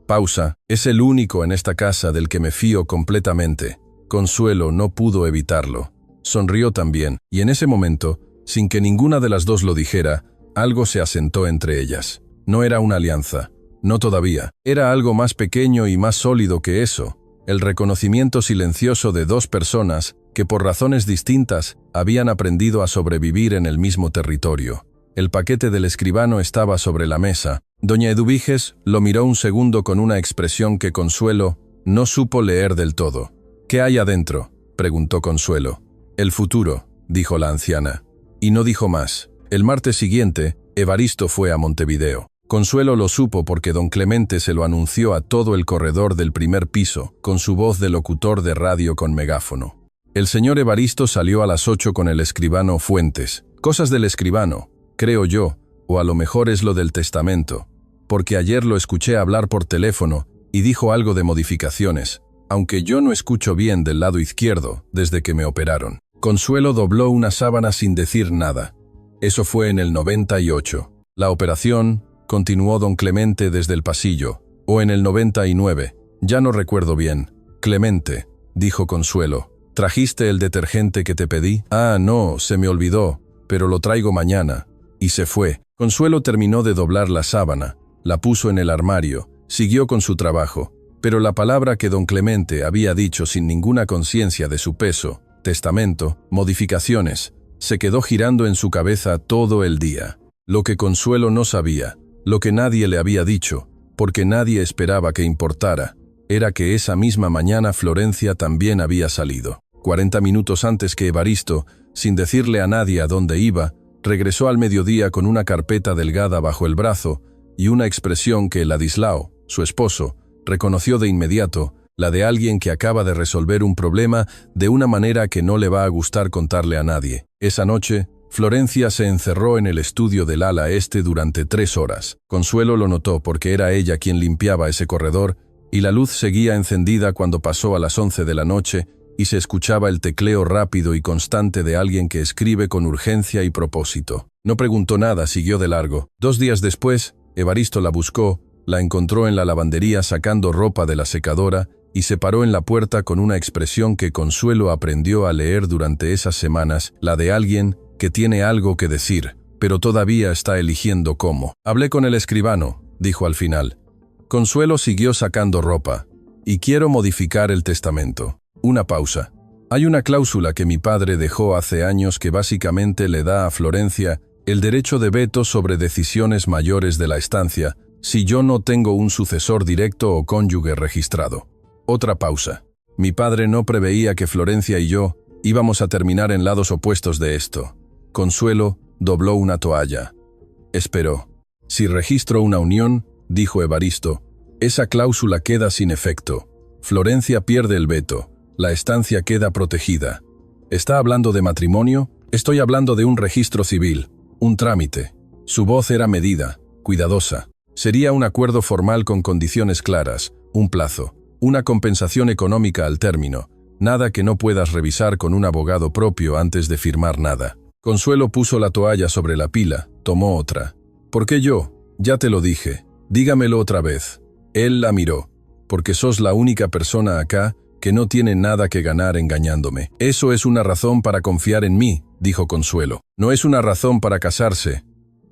Pausa, es el único en esta casa del que me fío completamente. Consuelo no pudo evitarlo. Sonrió también, y en ese momento, sin que ninguna de las dos lo dijera, algo se asentó entre ellas. No era una alianza. No todavía. Era algo más pequeño y más sólido que eso. El reconocimiento silencioso de 2 personas que por razones distintas habían aprendido a sobrevivir en el mismo territorio. El paquete del escribano estaba sobre la mesa. Doña Eduviges lo miró un segundo con una expresión que Consuelo no supo leer del todo. ¿Qué hay adentro?, preguntó Consuelo. El futuro, dijo la anciana. Y no dijo más. El martes siguiente, Evaristo fue a Montevideo. Consuelo lo supo porque don Clemente se lo anunció a todo el corredor del 1er piso, con su voz de locutor de radio con megáfono. El señor Evaristo salió a las 8 con el escribano Fuentes. Cosas del escribano, creo yo, o a lo mejor es lo del testamento, porque ayer lo escuché hablar por teléfono y dijo algo de modificaciones, aunque yo no escucho bien del lado izquierdo desde que me operaron. Consuelo dobló una sábana sin decir nada. Eso fue en el 98. La operación, continuó don Clemente desde el pasillo, o en el 99, ya no recuerdo bien. Clemente, dijo Consuelo, ¿trajiste el detergente que te pedí? Ah, no, se me olvidó, pero lo traigo mañana. Y se fue. Consuelo terminó de doblar la sábana, la puso en el armario, siguió con su trabajo, pero la palabra que don Clemente había dicho sin ninguna conciencia de su peso, testamento, modificaciones, se quedó girando en su cabeza todo el día. Lo que Consuelo no sabía, lo que nadie le había dicho, porque nadie esperaba que importara, era que esa misma mañana Florencia también había salido. 40 minutos antes que Evaristo, sin decirle a nadie a dónde iba, regresó al mediodía con una carpeta delgada bajo el brazo y una expresión que Ladislao, su esposo, reconoció de inmediato, la de alguien que acaba de resolver un problema de una manera que no le va a gustar contarle a nadie. Esa noche, Florencia se encerró en el estudio del ala este durante 3 horas. Consuelo lo notó porque era ella quien limpiaba ese corredor y la luz seguía encendida cuando pasó a las 11 de la noche y se escuchaba el tecleo rápido y constante de alguien que escribe con urgencia y propósito. No preguntó nada, siguió de largo. 2 días después, Evaristo la buscó, la encontró en la lavandería sacando ropa de la secadora y se paró en la puerta con una expresión que Consuelo aprendió a leer durante esas semanas, la de alguien que tiene algo que decir, pero todavía está eligiendo cómo. Hablé con el escribano, dijo al final. Consuelo siguió sacando ropa. Y quiero modificar el testamento. Una pausa. Hay una cláusula que mi padre dejó hace años que básicamente le da a Florencia el derecho de veto sobre decisiones mayores de la estancia, si yo no tengo un sucesor directo o cónyuge registrado. Otra pausa. Mi padre no preveía que Florencia y yo íbamos a terminar en lados opuestos de esto. Consuelo dobló una toalla. Esperó. Si registro una unión, dijo Evaristo, esa cláusula queda sin efecto. Florencia pierde el veto. La estancia queda protegida. ¿Está hablando de matrimonio? Estoy hablando de un registro civil, un trámite. Su voz era medida, cuidadosa. Sería un acuerdo formal con condiciones claras, un plazo, una compensación económica al término, nada que no puedas revisar con un abogado propio antes de firmar nada. Consuelo puso la toalla sobre la pila, tomó otra. ¿Por qué yo? Ya te lo dije. Dígamelo otra vez. Él la miró. Porque sos la única persona acá que no tiene nada que ganar engañándome. Eso es una razón para confiar en mí, dijo Consuelo. No es una razón para casarse.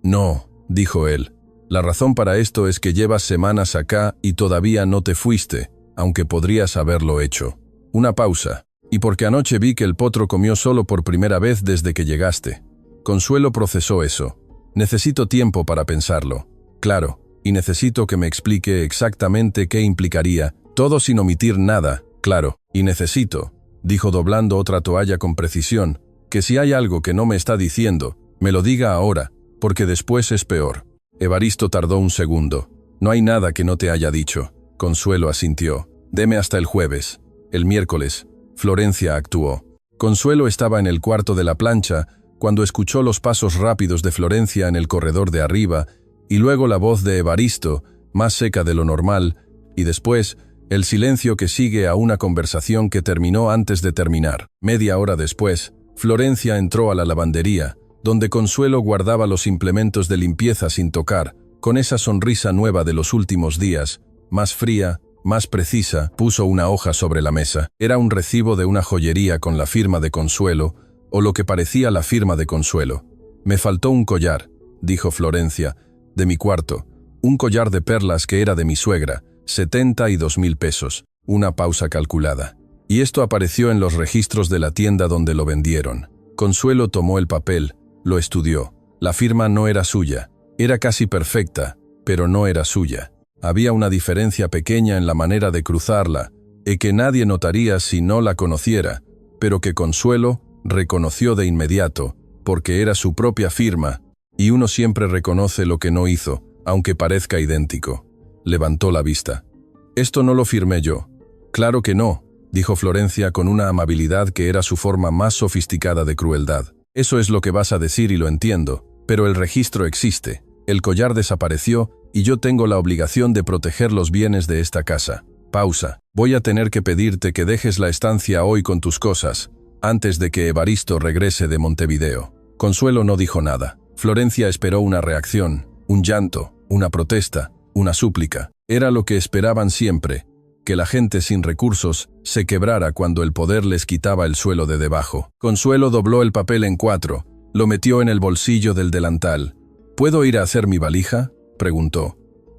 No, dijo él. La razón para esto es que llevas semanas acá y todavía no te fuiste, aunque podrías haberlo hecho. Una pausa. Y porque anoche vi que el potro comió solo por primera vez desde que llegaste. Consuelo procesó eso. Necesito tiempo para pensarlo. Claro, y necesito que me explique exactamente qué implicaría, todo sin omitir nada, claro. Y necesito, dijo doblando otra toalla con precisión, que si hay algo que no me está diciendo, me lo diga ahora, porque después es peor. Evaristo tardó un segundo. No hay nada que no te haya dicho. Consuelo asintió. Deme hasta el jueves. El miércoles. Florencia actuó. Consuelo estaba en el cuarto de la plancha cuando escuchó los pasos rápidos de Florencia en el corredor de arriba y luego la voz de Evaristo, más seca de lo normal, y después el silencio que sigue a una conversación que terminó antes de terminar. Media hora después, Florencia entró a la lavandería, donde Consuelo guardaba los implementos de limpieza sin tocar, con esa sonrisa nueva de los últimos días, más fría, más precisa. Puso una hoja sobre la mesa. Era un recibo de una joyería con la firma de Consuelo, o lo que parecía la firma de Consuelo. Me faltó un collar, dijo Florencia, de mi cuarto, un collar de perlas que era de mi suegra, 72.000 pesos, una pausa calculada. Y esto apareció en los registros de la tienda donde lo vendieron. Consuelo tomó el papel, lo estudió. La firma no era suya, era casi perfecta, pero no era suya. Había una diferencia pequeña en la manera de cruzarla, y que nadie notaría si no la conociera, pero que Consuelo reconoció de inmediato, porque era su propia firma, y uno siempre reconoce lo que no hizo, aunque parezca idéntico. Levantó la vista. Esto no lo firmé yo. Claro que no, dijo Florencia con una amabilidad que era su forma más sofisticada de crueldad. Eso es lo que vas a decir y lo entiendo, pero el registro existe. El collar desapareció y yo tengo la obligación de proteger los bienes de esta casa. Pausa. Voy a tener que pedirte que dejes la estancia hoy con tus cosas, antes de que Evaristo regrese de Montevideo. Consuelo no dijo nada. Florencia esperó una reacción, un llanto, una protesta, una súplica. Era lo que esperaban siempre, que la gente sin recursos se quebrara cuando el poder les quitaba el suelo de debajo. Consuelo dobló el papel en 4, lo metió en el bolsillo del delantal. ¿Puedo ir a hacer mi valija?, preguntó.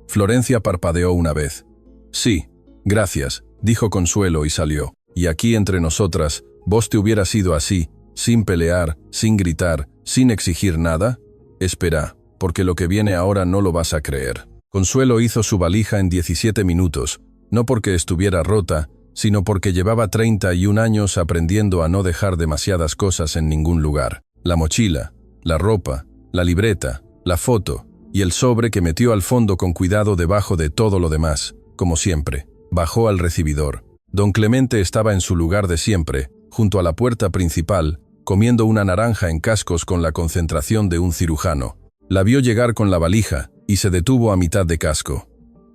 Florencia parpadeó una vez. Sí, gracias, dijo Consuelo y salió. Y aquí entre nosotras, ¿vos te hubieras ido así, sin pelear, sin gritar, sin exigir nada? Espera, porque lo que viene ahora no lo vas a creer. Consuelo hizo su valija en 17 minutos, no porque estuviera rota, sino porque llevaba 31 años aprendiendo a no dejar demasiadas cosas en ningún lugar. La mochila, la ropa, la libreta, la foto y el sobre que metió al fondo con cuidado debajo de todo lo demás, como siempre. Bajó al recibidor. Don Clemente estaba en su lugar de siempre, junto a la puerta principal, comiendo una naranja en cascos con la concentración de un cirujano. La vio llegar con la valija y se detuvo a mitad de casco.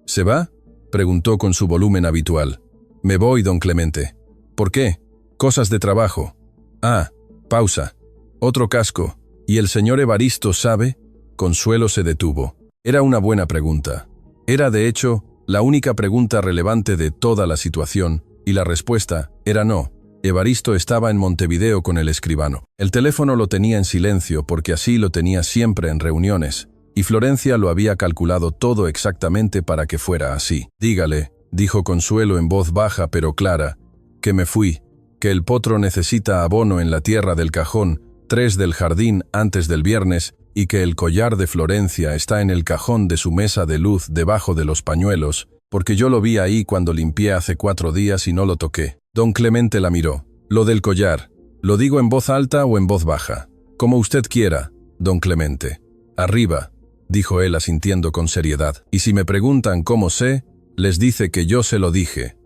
¿Se va?, preguntó con su volumen habitual. Me voy, don Clemente. ¿Por qué? Cosas de trabajo. Ah, pausa. Otro casco. ¿Y el señor Evaristo sabe? Consuelo se detuvo. Era una buena pregunta. Era, de hecho, la única pregunta relevante de toda la situación, y la respuesta era no. Evaristo estaba en Montevideo con el escribano. El teléfono lo tenía en silencio porque así lo tenía siempre en reuniones, y Florencia lo había calculado todo exactamente para que fuera así. Dígale, dijo Consuelo en voz baja pero clara, que me fui, que el potro necesita abono en la tierra del cajón 3 del jardín antes del viernes y que el collar de Florencia está en el cajón de su mesa de luz debajo de los pañuelos, porque yo lo vi ahí cuando limpié hace 4 días y no lo toqué. Don Clemente la miró. Lo del collar, ¿lo digo en voz alta o en voz baja? Como usted quiera, don Clemente. Arriba, dijo él asintiendo con seriedad. Y si me preguntan cómo sé, les dice que yo se lo dije.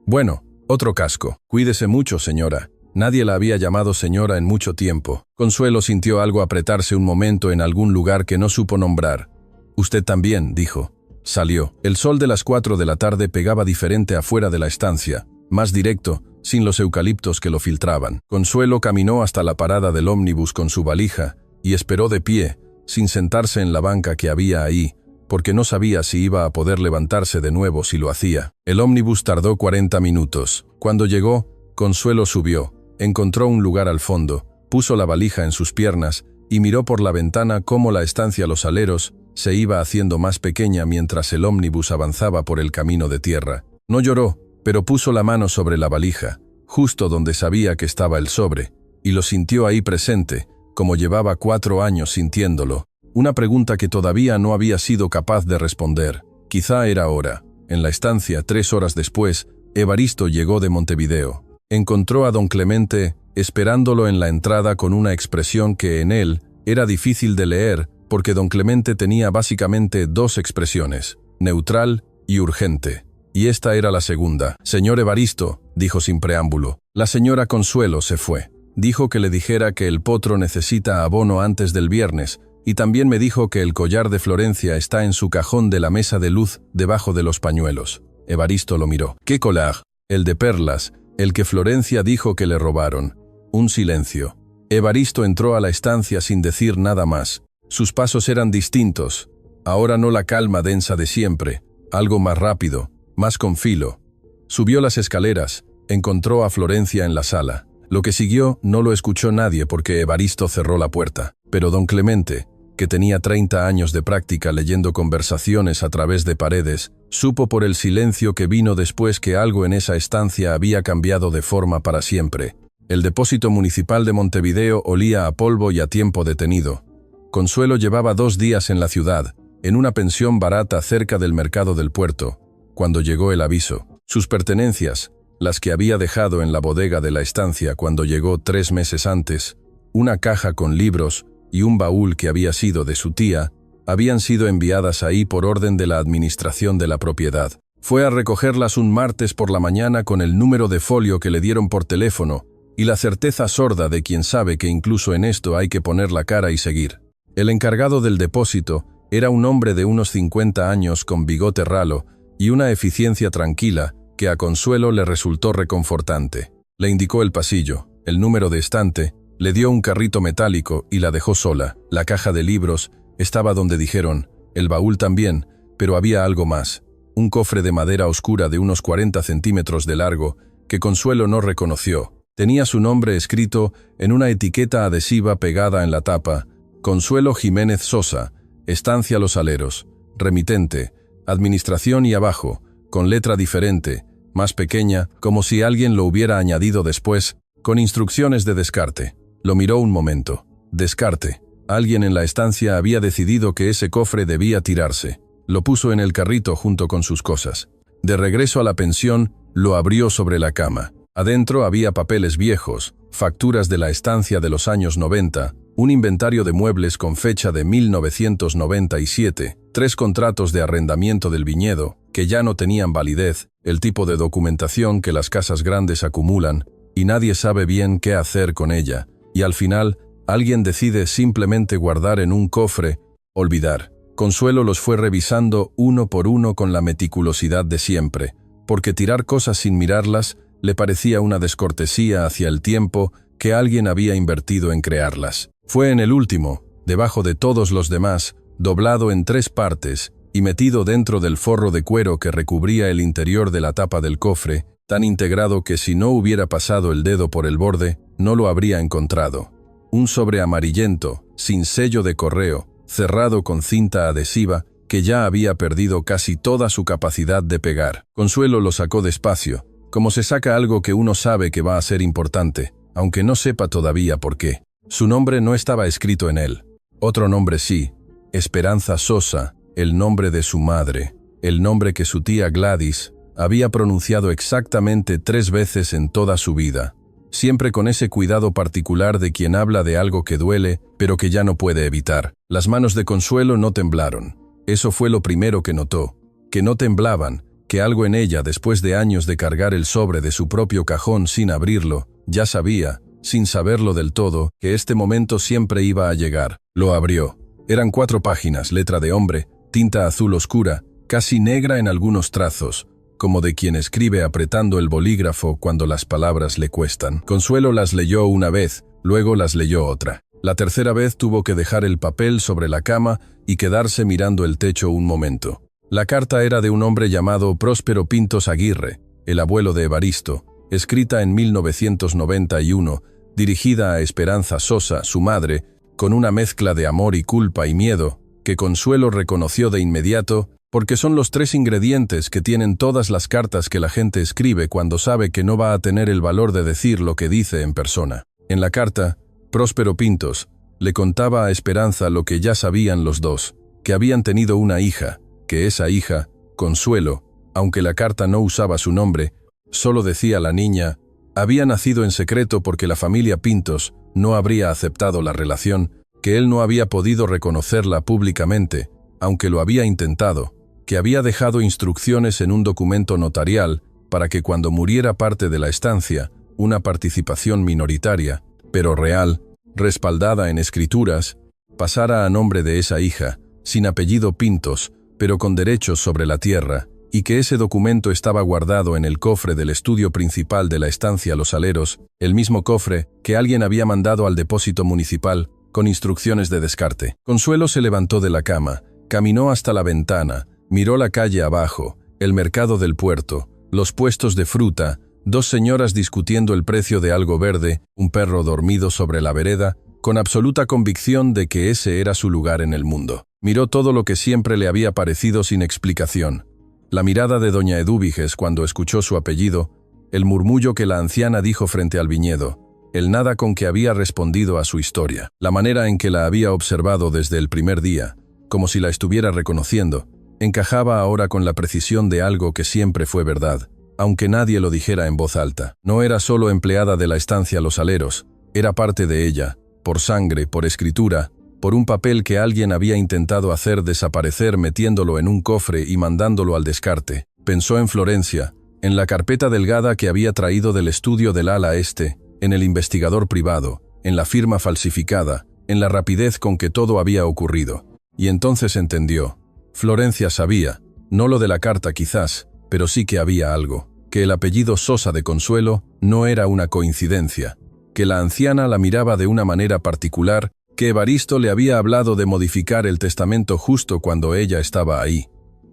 Bueno, otro casco. Cuídese mucho, señora. Nadie la había llamado señora en mucho tiempo. Consuelo sintió algo apretarse un momento en algún lugar que no supo nombrar. Usted también, dijo. Salió. El sol de las 4 de la tarde pegaba diferente afuera de la estancia, más directo, sin los eucaliptos que lo filtraban. Consuelo caminó hasta la parada del ómnibus con su valija y esperó de pie, sin sentarse en la banca que había ahí, porque no sabía si iba a poder levantarse de nuevo si lo hacía. El ómnibus tardó 40 minutos. Cuando llegó, Consuelo subió, encontró un lugar al fondo, puso la valija en sus piernas y miró por la ventana cómo la estancia Los Aleros se iba haciendo más pequeña mientras el ómnibus avanzaba por el camino de tierra. No lloró, pero puso la mano sobre la valija, justo donde sabía que estaba el sobre, y lo sintió ahí presente, como llevaba 4 años sintiéndolo. Una pregunta que todavía no había sido capaz de responder. Quizá era hora. En la estancia, 3 horas después, Evaristo llegó de Montevideo. Encontró a don Clemente esperándolo en la entrada con una expresión que en él era difícil de leer porque don Clemente tenía básicamente 2 expresiones, neutral y urgente. Y esta era la segunda. «Señor Evaristo», dijo sin preámbulo. La señora Consuelo se fue. Dijo que le dijera que el potro necesita abono antes del viernes, y también me dijo que el collar de Florencia está en su cajón de la mesa de luz debajo de los pañuelos. Evaristo lo miró. «¿Qué collar?» «El de perlas, el que Florencia dijo que le robaron». Un silencio. Evaristo entró a la estancia sin decir nada más. Sus pasos eran distintos. Ahora no la calma densa de siempre, algo más rápido, más con filo. Subió las escaleras, encontró a Florencia en la sala. Lo que siguió no lo escuchó nadie porque Evaristo cerró la puerta. Pero don Clemente, que tenía 30 años de práctica leyendo conversaciones a través de paredes, supo por el silencio que vino después que algo en esa estancia había cambiado de forma para siempre. El depósito municipal de Montevideo olía a polvo y a tiempo detenido. Consuelo llevaba 2 días en la ciudad, en una pensión barata cerca del mercado del puerto, cuando llegó el aviso. Sus pertenencias, las que había dejado en la bodega de la estancia cuando llegó 3 meses antes, una caja con libros y un baúl que había sido de su tía, habían sido enviadas ahí por orden de la administración de la propiedad. Fue a recogerlas un martes por la mañana con el número de folio que le dieron por teléfono y la certeza sorda de quien sabe que incluso en esto hay que poner la cara y seguir. El encargado del depósito era un hombre de unos 50 años con bigote ralo y una eficiencia tranquila que a Consuelo le resultó reconfortante. Le indicó el pasillo, el número de estante, le dio un carrito metálico y la dejó sola. La caja de libros estaba donde dijeron, el baúl también, pero había algo más. Un cofre de madera oscura de unos 40 centímetros de largo que Consuelo no reconoció. Tenía su nombre escrito en una etiqueta adhesiva pegada en la tapa: Consuelo Jiménez Sosa, Estancia Los Aleros, remitente, administración, y abajo, con letra diferente, más pequeña, como si alguien lo hubiera añadido después, con instrucciones de descarte. Lo miró un momento. Descarte. Alguien en la estancia había decidido que ese cofre debía tirarse. Lo puso en el carrito junto con sus cosas. De regreso a la pensión, lo abrió sobre la cama. Adentro había papeles viejos, facturas de la estancia de los años 90, un inventario de muebles con fecha de 1997, 3 contratos de arrendamiento del viñedo, que ya no tenían validez, el tipo de documentación que las casas grandes acumulan, y nadie sabe bien qué hacer con ella, y al final, alguien decide simplemente guardar en un cofre, olvidar. Consuelo los fue revisando uno por uno con la meticulosidad de siempre, porque tirar cosas sin mirarlas le parecía una descortesía hacia el tiempo que alguien había invertido en crearlas. Fue en el último, debajo de todos los demás, doblado en 3 partes y metido dentro del forro de cuero que recubría el interior de la tapa del cofre, tan integrado que si no hubiera pasado el dedo por el borde, no lo habría encontrado. Un sobre amarillento, sin sello de correo, cerrado con cinta adhesiva, que ya había perdido casi toda su capacidad de pegar. Consuelo lo sacó despacio, como se saca algo que uno sabe que va a ser importante, aunque no sepa todavía por qué. Su nombre no estaba escrito en él. Otro nombre sí, Esperanza Sosa, el nombre de su madre, el nombre que su tía Gladys había pronunciado exactamente 3 veces en toda su vida, siempre con ese cuidado particular de quien habla de algo que duele, pero que ya no puede evitar. Las manos de Consuelo no temblaron. Eso fue lo primero que notó, que no temblaban, que algo en ella, después de años de cargar el sobre de su propio cajón sin abrirlo, ya sabía, sin saberlo del todo, que este momento siempre iba a llegar. Lo abrió. Eran 4 páginas, letra de hombre, tinta azul oscura, casi negra en algunos trazos, como de quien escribe apretando el bolígrafo cuando las palabras le cuestan. Consuelo las leyó una vez, luego las leyó otra. La tercera vez tuvo que dejar el papel sobre la cama y quedarse mirando el techo un momento. La carta era de un hombre llamado Próspero Pintos Aguirre, el abuelo de Evaristo, escrita en 1991, dirigida a Esperanza Sosa, su madre, con una mezcla de amor y culpa y miedo, que Consuelo reconoció de inmediato, porque son los tres ingredientes que tienen todas las cartas que la gente escribe cuando sabe que no va a tener el valor de decir lo que dice en persona. En la carta, Próspero Pintos le contaba a Esperanza lo que ya sabían los dos, que habían tenido una hija, que esa hija, Consuelo, aunque la carta no usaba su nombre, solo decía la niña, había nacido en secreto porque la familia Pintos no habría aceptado la relación, que él no había podido reconocerla públicamente, aunque lo había intentado, que había dejado instrucciones en un documento notarial para que cuando muriera parte de la estancia, una participación minoritaria, pero real, respaldada en escrituras, pasara a nombre de esa hija, sin apellido Pintos, pero con derechos sobre la tierra, y que ese documento estaba guardado en el cofre del estudio principal de la estancia Los Aleros, el mismo cofre que alguien había mandado al depósito municipal, con instrucciones de descarte. Consuelo se levantó de la cama, caminó hasta la ventana, miró la calle abajo, el mercado del puerto, los puestos de fruta, dos señoras discutiendo el precio de algo verde, un perro dormido sobre la vereda, con absoluta convicción de que ese era su lugar en el mundo. Miró todo lo que siempre le había parecido sin explicación. La mirada de doña Edúbiges cuando escuchó su apellido, el murmullo que la anciana dijo frente al viñedo, el nada con que había respondido a su historia, la manera en que la había observado desde el primer día, como si la estuviera reconociendo, encajaba ahora con la precisión de algo que siempre fue verdad, aunque nadie lo dijera en voz alta. No era solo empleada de la estancia Los Aleros, era parte de ella, por sangre, por escritura, por un papel que alguien había intentado hacer desaparecer metiéndolo en un cofre y mandándolo al descarte. Pensó en Florencia, en la carpeta delgada que había traído del estudio del ala este, en el investigador privado, en la firma falsificada, en la rapidez con que todo había ocurrido. Y entonces entendió. Florencia sabía, no lo de la carta quizás, pero sí que había algo, que el apellido Sosa de Consuelo no era una coincidencia, que la anciana la miraba de una manera particular, que Evaristo le había hablado de modificar el testamento justo cuando ella estaba ahí.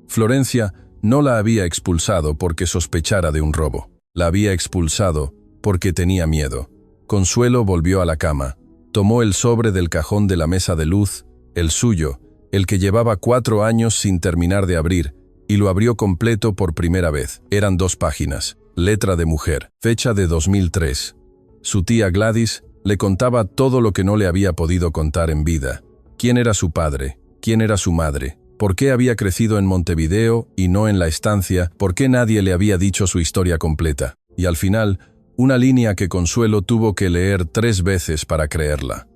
Florencia no la había expulsado porque sospechara de un robo. La había expulsado porque tenía miedo. Consuelo volvió a la cama, tomó el sobre del cajón de la mesa de luz, el suyo, el que llevaba 4 años sin terminar de abrir, y lo abrió completo por primera vez. Eran 2 páginas, letra de mujer, fecha de 2003. Su tía Gladys le contaba todo lo que no le había podido contar en vida. ¿Quién era su padre? ¿Quién era su madre? ¿Por qué había crecido en Montevideo y no en la estancia? ¿Por qué nadie le había dicho su historia completa? Y al final, una línea que Consuelo tuvo que leer 3 veces para creerla.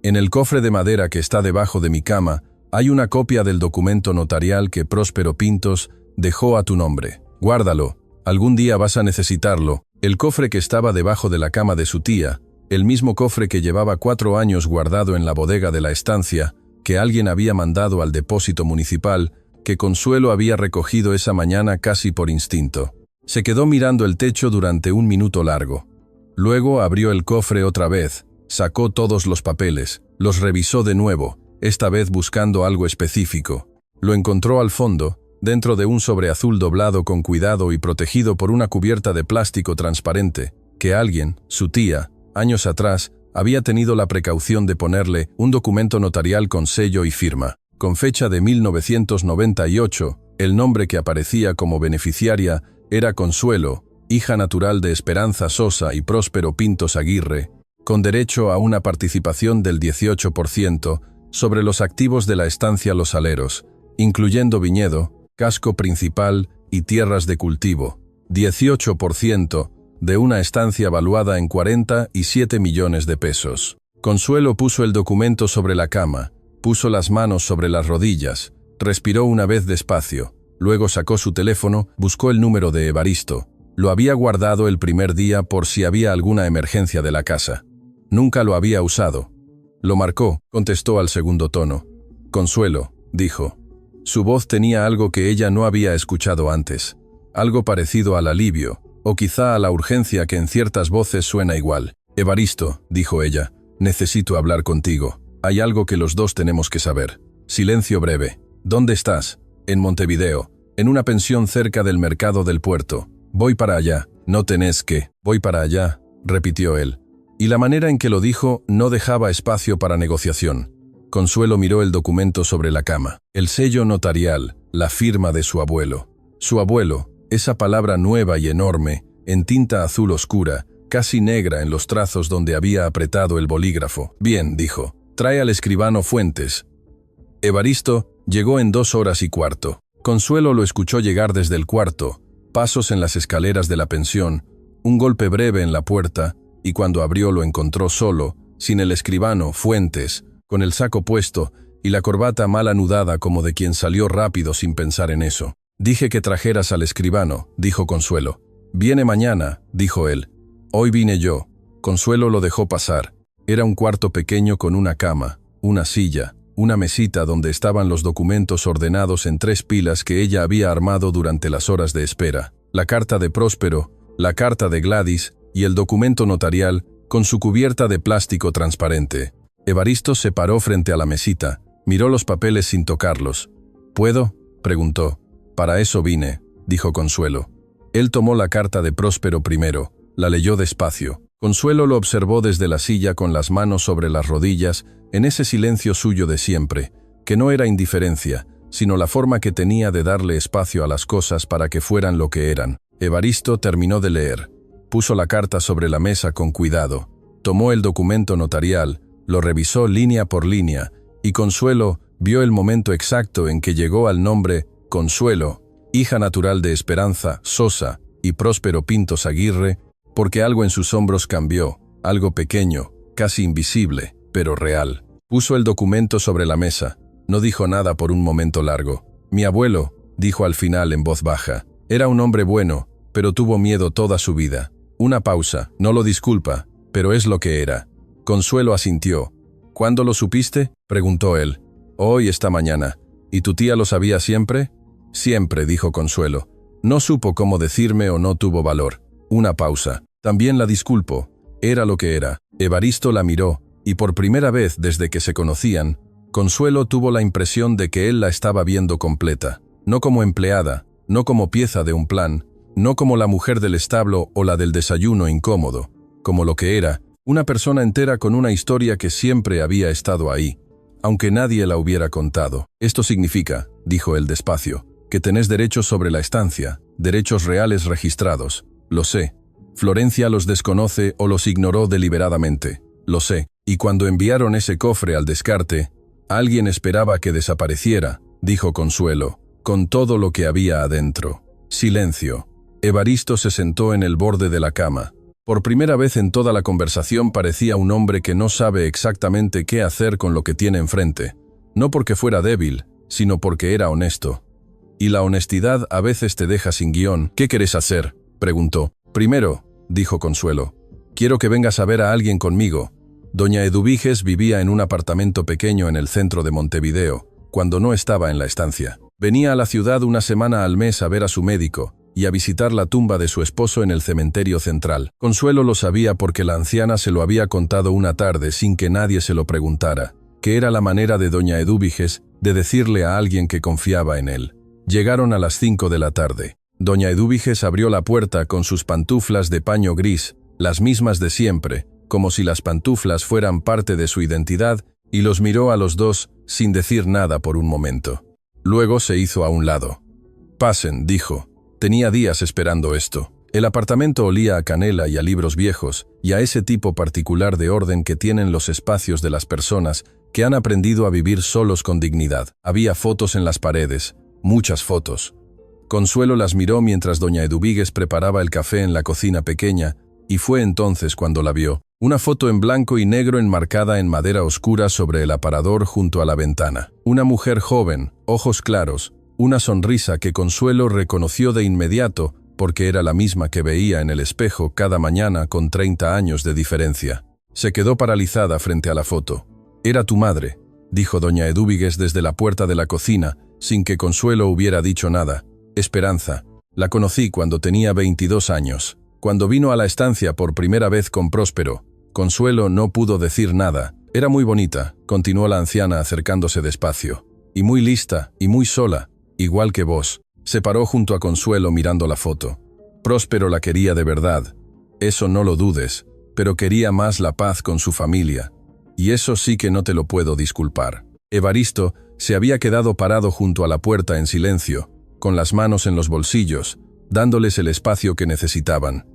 En el cofre de madera que está debajo de mi cama, hay una copia del documento notarial que Próspero Pintos dejó a tu nombre. Guárdalo, algún día vas a necesitarlo. El cofre que estaba debajo de la cama de su tía, el mismo cofre que llevaba 4 años guardado en la bodega de la estancia, que alguien había mandado al depósito municipal, que Consuelo había recogido esa mañana casi por instinto. Se quedó mirando el techo durante 1 minuto largo. Luego abrió el cofre otra vez, sacó todos los papeles, los revisó de nuevo, esta vez buscando algo específico. Lo encontró al fondo, dentro de un sobre azul doblado con cuidado y protegido por una cubierta de plástico transparente, que alguien, su tía, años atrás, había tenido la precaución de ponerle un documento notarial con sello y firma. Con fecha de 1998, el nombre que aparecía como beneficiaria era Consuelo, hija natural de Esperanza Sosa y Próspero Pintos Aguirre, con derecho a una participación del 18% sobre los activos de la estancia Los Aleros, incluyendo viñedo, casco principal y tierras de cultivo. 18% de una estancia valuada en 47 millones de pesos. Consuelo puso el documento sobre la cama, puso las manos sobre las rodillas, respiró una vez despacio, luego sacó su teléfono, buscó el número de Evaristo. Lo había guardado el primer día por si había alguna emergencia de la casa. Nunca lo había usado. Lo marcó, contestó al segundo tono. Consuelo, dijo. Su voz tenía algo que ella no había escuchado antes, algo parecido al alivio, o quizá a la urgencia que en ciertas voces suena igual. Evaristo, dijo ella, Necesito hablar contigo. Hay algo que los dos tenemos que saber. Silencio breve. ¿Dónde estás? En Montevideo, en una pensión cerca del mercado del puerto. Voy para allá. No tenés que. Voy para allá, repitió él. Y la manera en que lo dijo no dejaba espacio para negociación. Consuelo miró el documento sobre la cama. El sello notarial, la firma de su abuelo. Su abuelo, esa palabra nueva y enorme, en tinta azul oscura, casi negra en los trazos donde había apretado el bolígrafo. Bien, dijo, trae al escribano Fuentes. Evaristo llegó en 2 horas y cuarto. Consuelo lo escuchó llegar desde el cuarto, pasos en las escaleras de la pensión, un golpe breve en la puerta, y cuando abrió lo encontró solo, sin el escribano Fuentes, con el saco puesto y la corbata mal anudada como de quien salió rápido sin pensar en eso. Dije que trajeras al escribano, dijo Consuelo. Viene mañana, dijo él. Hoy vine yo. Consuelo lo dejó pasar. Era un cuarto pequeño con una cama, una silla, una mesita donde estaban los documentos ordenados en 3 pilas que ella había armado durante las horas de espera. La carta de Próspero, la carta de Gladys y el documento notarial con su cubierta de plástico transparente. Evaristo se paró frente a la mesita, miró los papeles sin tocarlos. ¿Puedo?, preguntó. Para eso vine, dijo Consuelo. Él tomó la carta de Próspero primero, la leyó despacio. Consuelo lo observó desde la silla con las manos sobre las rodillas, en ese silencio suyo de siempre, que no era indiferencia, sino la forma que tenía de darle espacio a las cosas para que fueran lo que eran. Evaristo terminó de leer. Puso la carta sobre la mesa con cuidado. Tomó el documento notarial, lo revisó línea por línea, y Consuelo vio el momento exacto en que llegó al nombre Consuelo, hija natural de Esperanza Sosa y Próspero Pintos Aguirre, porque algo en sus hombros cambió, algo pequeño, casi invisible, pero real. Puso el documento sobre la mesa. No dijo nada por un momento largo. Mi abuelo, dijo al final en voz baja, era un hombre bueno, pero tuvo miedo toda su vida. Una pausa, no lo disculpa, pero es lo que era. Consuelo asintió. ¿Cuándo lo supiste?, preguntó él. Hoy, esta mañana. ¿Y tu tía lo sabía siempre? Siempre, dijo Consuelo. No supo cómo decirme o no tuvo valor. Una pausa. También la disculpo. Era lo que era. Evaristo la miró, y por primera vez desde que se conocían, Consuelo tuvo la impresión de que él la estaba viendo completa. No como empleada, no como pieza de un plan, no como la mujer del establo o la del desayuno incómodo, como lo que era, una persona entera con una historia que siempre había estado ahí, aunque nadie la hubiera contado. Esto significa, dijo él despacio, que tenés derechos sobre la estancia, derechos reales registrados. Lo sé. Florencia los desconoce o los ignoró deliberadamente. Lo sé. Y cuando enviaron ese cofre al descarte, alguien esperaba que desapareciera, dijo Consuelo, con todo lo que había adentro. Silencio. Evaristo se sentó en el borde de la cama. Por primera vez en toda la conversación parecía un hombre que no sabe exactamente qué hacer con lo que tiene enfrente. No porque fuera débil, sino porque era honesto. Y la honestidad a veces te deja sin guión. ¿Qué querés hacer?, preguntó. Primero, dijo Consuelo, quiero que vengas a ver a alguien conmigo. Doña Eduviges vivía en un apartamento pequeño en el centro de Montevideo, cuando no estaba en la estancia. Venía a la ciudad una semana al mes a ver a su médico y a visitar la tumba de su esposo en el cementerio central. Consuelo lo sabía porque la anciana se lo había contado una tarde sin que nadie se lo preguntara, que era la manera de doña Eduviges de decirle a alguien que confiaba en él. Llegaron a las 5 de la tarde. Doña Eduviges abrió la puerta con sus pantuflas de paño gris, las mismas de siempre, como si las pantuflas fueran parte de su identidad, y los miró a los dos sin decir nada por un momento. Luego se hizo a un lado. Pasen, dijo. Tenía días esperando esto. El apartamento olía a canela y a libros viejos, y a ese tipo particular de orden que tienen los espacios de las personas que han aprendido a vivir solos con dignidad. Había fotos en las paredes, muchas fotos. Consuelo las miró mientras doña Eduviges preparaba el café en la cocina pequeña, y fue entonces cuando la vio. Una foto en blanco y negro enmarcada en madera oscura sobre el aparador junto a la ventana. Una mujer joven, ojos claros, una sonrisa que Consuelo reconoció de inmediato porque era la misma que veía en el espejo cada mañana con 30 años de diferencia. Se quedó paralizada frente a la foto. «Era tu madre», dijo doña Eduviges desde la puerta de la cocina, sin que Consuelo hubiera dicho nada. «Esperanza. La conocí cuando tenía 22 años, cuando vino a la estancia por primera vez con Próspero. Consuelo no pudo decir nada. Era muy bonita, continuó la anciana acercándose despacio. Y muy lista, y muy sola, igual que vos. Se paró junto a Consuelo mirando la foto. Próspero la quería de verdad. Eso no lo dudes, pero quería más la paz con su familia. Y eso sí que no te lo puedo disculpar. Evaristo se había quedado parado junto a la puerta en silencio, con las manos en los bolsillos, dándoles el espacio que necesitaban.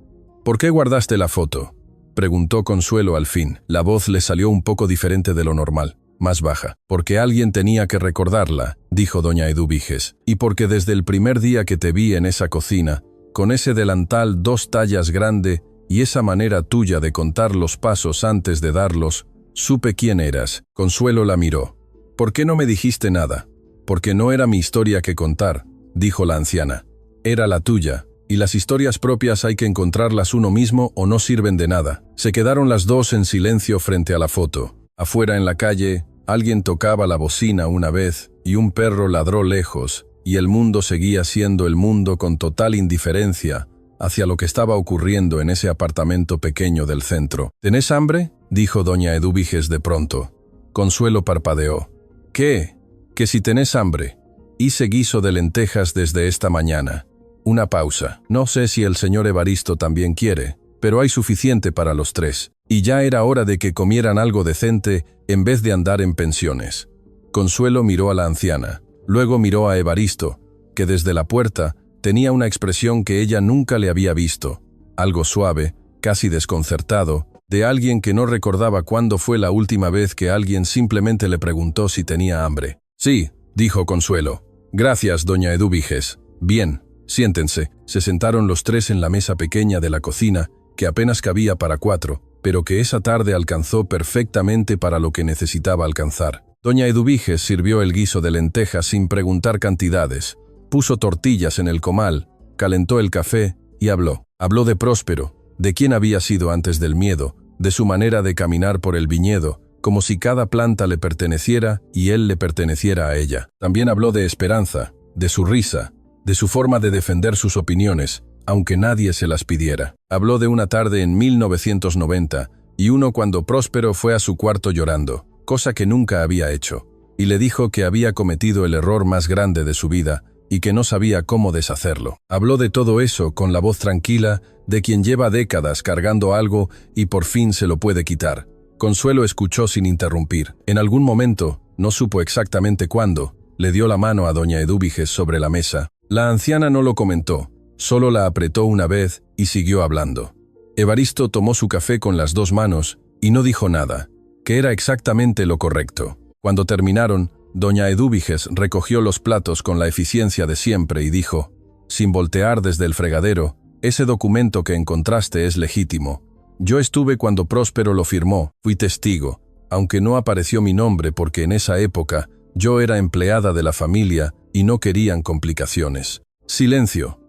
¿Por qué guardaste la foto?, preguntó Consuelo al fin. La voz le salió un poco diferente de lo normal, más baja. Porque alguien tenía que recordarla, dijo doña Edúbiges, y porque desde el primer día que te vi en esa cocina, con ese delantal 2 tallas grande y esa manera tuya de contar los pasos antes de darlos, supe quién eras. Consuelo la miró. ¿Por qué no me dijiste nada? Porque no era mi historia que contar, dijo la anciana. Era la tuya, y las historias propias hay que encontrarlas uno mismo o no sirven de nada. Se quedaron las dos en silencio frente a la foto. Afuera en la calle, alguien tocaba la bocina una vez y un perro ladró lejos, y el mundo seguía siendo el mundo con total indiferencia hacia lo que estaba ocurriendo en ese apartamento pequeño del centro. ¿Tenés hambre?, dijo doña Edúbiges de pronto. Consuelo parpadeó. ¿Qué? Que si tenés hambre. Hice guiso de lentejas desde esta mañana. Una pausa. No sé si el señor Evaristo también quiere, pero hay suficiente para los 3. Y ya era hora de que comieran algo decente en vez de andar en pensiones. Consuelo miró a la anciana. Luego miró a Evaristo, que desde la puerta tenía una expresión que ella nunca le había visto. Algo suave, casi desconcertado, de alguien que no recordaba cuándo fue la última vez que alguien simplemente le preguntó si tenía hambre. Sí, dijo Consuelo. Gracias, doña Edúbiges. Bien, siéntense. Se sentaron los 3 en la mesa pequeña de la cocina, que apenas cabía para 4, pero que esa tarde alcanzó perfectamente para lo que necesitaba alcanzar. Doña Edúbiges sirvió el guiso de lentejas sin preguntar cantidades, puso tortillas en el comal, calentó el café y habló. Habló de Próspero, de quién había sido antes del miedo, de su manera de caminar por el viñedo, como si cada planta le perteneciera y él le perteneciera a ella. También habló de Esperanza, de su risa, de su forma de defender sus opiniones, aunque nadie se las pidiera. Habló de una tarde en 1990 y uno cuando Próspero fue a su cuarto llorando, cosa que nunca había hecho, y le dijo que había cometido el error más grande de su vida y que no sabía cómo deshacerlo. Habló de todo eso con la voz tranquila de quien lleva décadas cargando algo y por fin se lo puede quitar. Consuelo escuchó sin interrumpir. En algún momento, no supo exactamente cuándo, le dio la mano a doña Edúbiges sobre la mesa. La anciana no lo comentó, solo la apretó una vez y siguió hablando. Evaristo tomó su café con las 2 manos y no dijo nada, que era exactamente lo correcto. Cuando terminaron, doña Edúbiges recogió los platos con la eficiencia de siempre y dijo, sin voltear desde el fregadero, ese documento que encontraste es legítimo. Yo estuve cuando Próspero lo firmó, fui testigo, aunque no apareció mi nombre porque en esa época yo era empleada de la familia y no querían complicaciones. Silencio.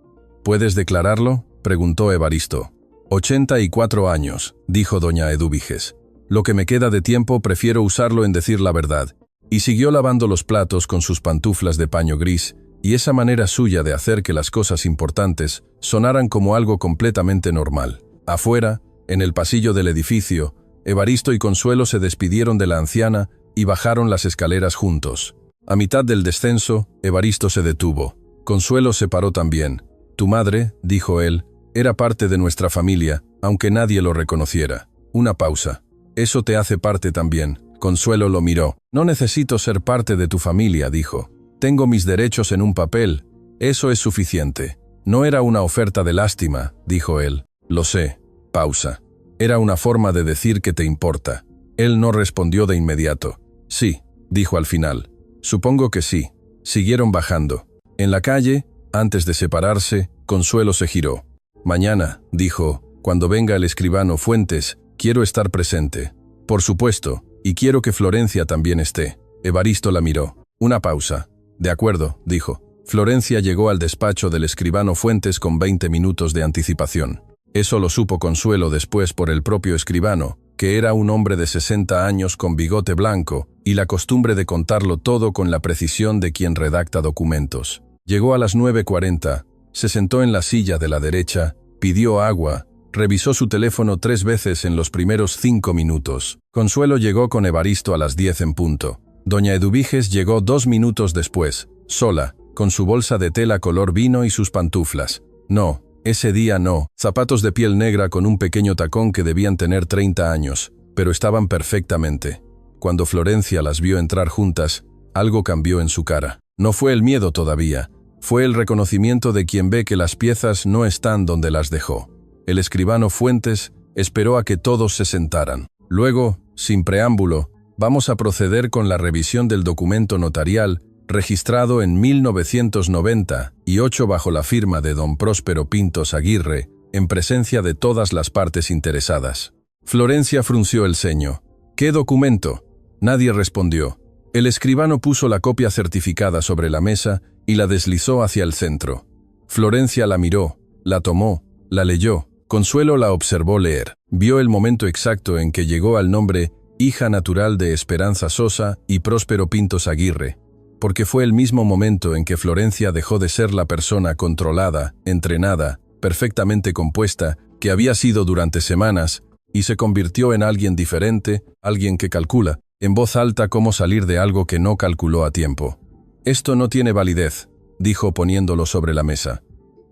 ¿Puedes declararlo?, preguntó Evaristo. 84 años, dijo doña Edúbiges. Lo que me queda de tiempo prefiero usarlo en decir la verdad. Y siguió lavando los platos con sus pantuflas de paño gris, y esa manera suya de hacer que las cosas importantes sonaran como algo completamente normal. Afuera, en el pasillo del edificio, Evaristo y Consuelo se despidieron de la anciana y bajaron las escaleras juntos. A mitad del descenso, Evaristo se detuvo. Consuelo se paró también. Tu madre, dijo él, era parte de nuestra familia, aunque nadie lo reconociera. Una pausa. Eso te hace parte también. Consuelo lo miró. No necesito ser parte de tu familia, dijo. Tengo mis derechos en un papel. Eso es suficiente. No era una oferta de lástima, dijo él. Lo sé. Pausa. Era una forma de decir que te importa. Él no respondió de inmediato. Sí, dijo al final. Supongo que sí. Siguieron bajando. En la calle, antes de separarse, Consuelo se giró. Mañana, dijo, cuando venga el escribano Fuentes, quiero estar presente. Por supuesto, y quiero que Florencia también esté. Evaristo la miró. Una pausa. De acuerdo, dijo. Florencia llegó al despacho del escribano Fuentes con 20 minutos de anticipación. Eso lo supo Consuelo después por el propio escribano, que era un hombre de 60 años con bigote blanco y la costumbre de contarlo todo con la precisión de quien redacta documentos. Llegó a las 9:40, se sentó en la silla de la derecha, pidió agua, Revisó su teléfono 3 veces en los primeros 5 minutos. Consuelo llegó con Evaristo a las 10 en punto. Doña Eduviges llegó 2 minutos después, sola, con su bolsa de tela color vino y sus pantuflas. No, ese día no. Zapatos de piel negra con un pequeño tacón que debían tener 30 años, pero estaban perfectamente. Cuando Florencia las vio entrar juntas, algo cambió en su cara. No fue el miedo todavía, fue el reconocimiento de quien ve que las piezas no están donde las dejó. El escribano Fuentes esperó a que todos se sentaran. Luego, sin preámbulo, vamos a proceder con la revisión del documento notarial registrado en 1998 bajo la firma de don Próspero Pintos Aguirre, en presencia de todas las partes interesadas. Florencia frunció el ceño. ¿Qué documento? Nadie respondió. El escribano puso la copia certificada sobre la mesa y la deslizó hacia el centro. Florencia la miró, la tomó, la leyó. Consuelo la observó leer. Vio el momento exacto en que llegó al nombre hija natural de Esperanza Sosa y Próspero Pintos Aguirre, porque fue el mismo momento en que Florencia dejó de ser la persona controlada, entrenada, perfectamente compuesta, que había sido durante semanas, y se convirtió en alguien diferente, alguien que calcula, en voz alta cómo salir de algo que no calculó a tiempo. Esto no tiene validez, dijo poniéndolo sobre la mesa.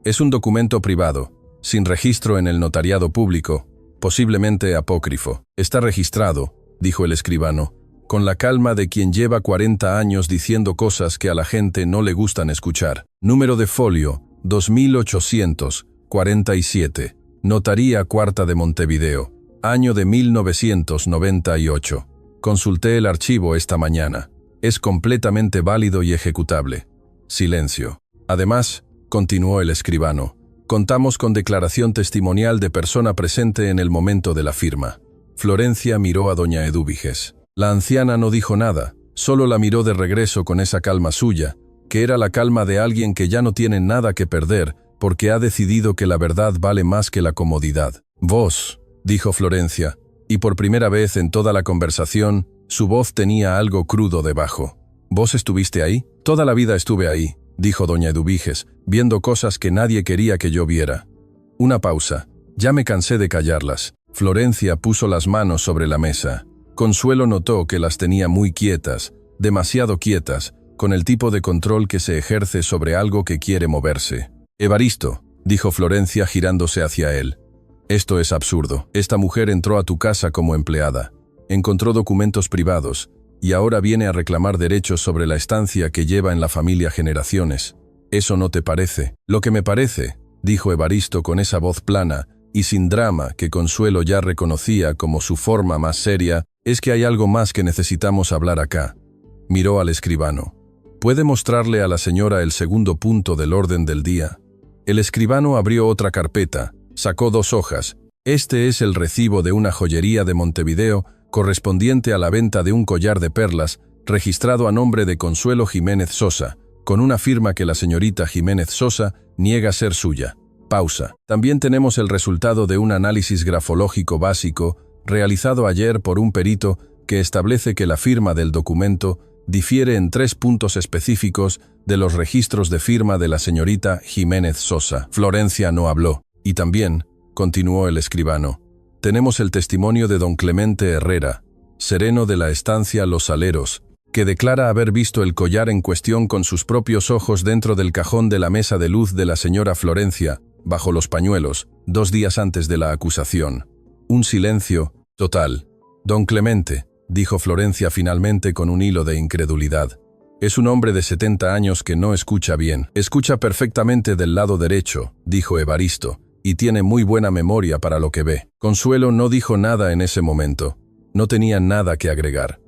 Es un documento privado, sin registro en el notariado público, posiblemente apócrifo. Está registrado, dijo el escribano, con la calma de quien lleva 40 años diciendo cosas que a la gente no le gustan escuchar. Número de folio, 2847. Notaría Cuarta de Montevideo. Año de 1998. Consulté el archivo esta mañana. Es completamente válido y ejecutable. Silencio. Además, continuó el escribano, contamos con declaración testimonial de persona presente en el momento de la firma. Florencia miró a doña Eduviges. La anciana no dijo nada, solo la miró de regreso con esa calma suya, que era la calma de alguien que ya no tiene nada que perder, porque ha decidido que la verdad vale más que la comodidad. Vos, dijo Florencia, y por primera vez en toda la conversación, su voz tenía algo crudo debajo. ¿Vos estuviste ahí? Toda la vida estuve ahí, dijo doña Eduviges, viendo cosas que nadie quería que yo viera. Una pausa. Ya me cansé de callarlas. Florencia puso las manos sobre la mesa. Consuelo notó que las tenía muy quietas, demasiado quietas, con el tipo de control que se ejerce sobre algo que quiere moverse. Evaristo, dijo Florencia girándose hacia él. Esto es absurdo. Esta mujer entró a tu casa como empleada. Encontró documentos privados, y ahora viene a reclamar derechos sobre la estancia que lleva en la familia generaciones. ¿Eso no te parece? Lo que me parece, dijo Evaristo con esa voz plana y sin drama que Consuelo ya reconocía como su forma más seria, es que hay algo más que necesitamos hablar acá. Miró al escribano. ¿Puede mostrarle a la señora el segundo punto del orden del día? El escribano abrió otra carpeta, sacó 2 hojas. Este es el recibo de una joyería de Montevideo correspondiente a la venta de un collar de perlas registrado a nombre de Consuelo Jiménez Sosa, con una firma que la señorita Jiménez Sosa niega ser suya. Pausa. También tenemos el resultado de un análisis grafológico básico realizado ayer por un perito que establece que la firma del documento difiere en 3 puntos específicos de los registros de firma de la señorita Jiménez Sosa. Florencia no habló. Y también, continuó el escribano, tenemos el testimonio de don Clemente Herrera, sereno de la estancia Los Aleros, que declara haber visto el collar en cuestión con sus propios ojos dentro del cajón de la mesa de luz de la señora Florencia, bajo los pañuelos, 2 días antes de la acusación. Un silencio total. Don Clemente, dijo Florencia finalmente con un hilo de incredulidad. Es un hombre de 70 años que no escucha bien. Escucha perfectamente del lado derecho, dijo Evaristo, y tiene muy buena memoria para lo que ve. Consuelo no dijo nada en ese momento. No tenía nada que agregar.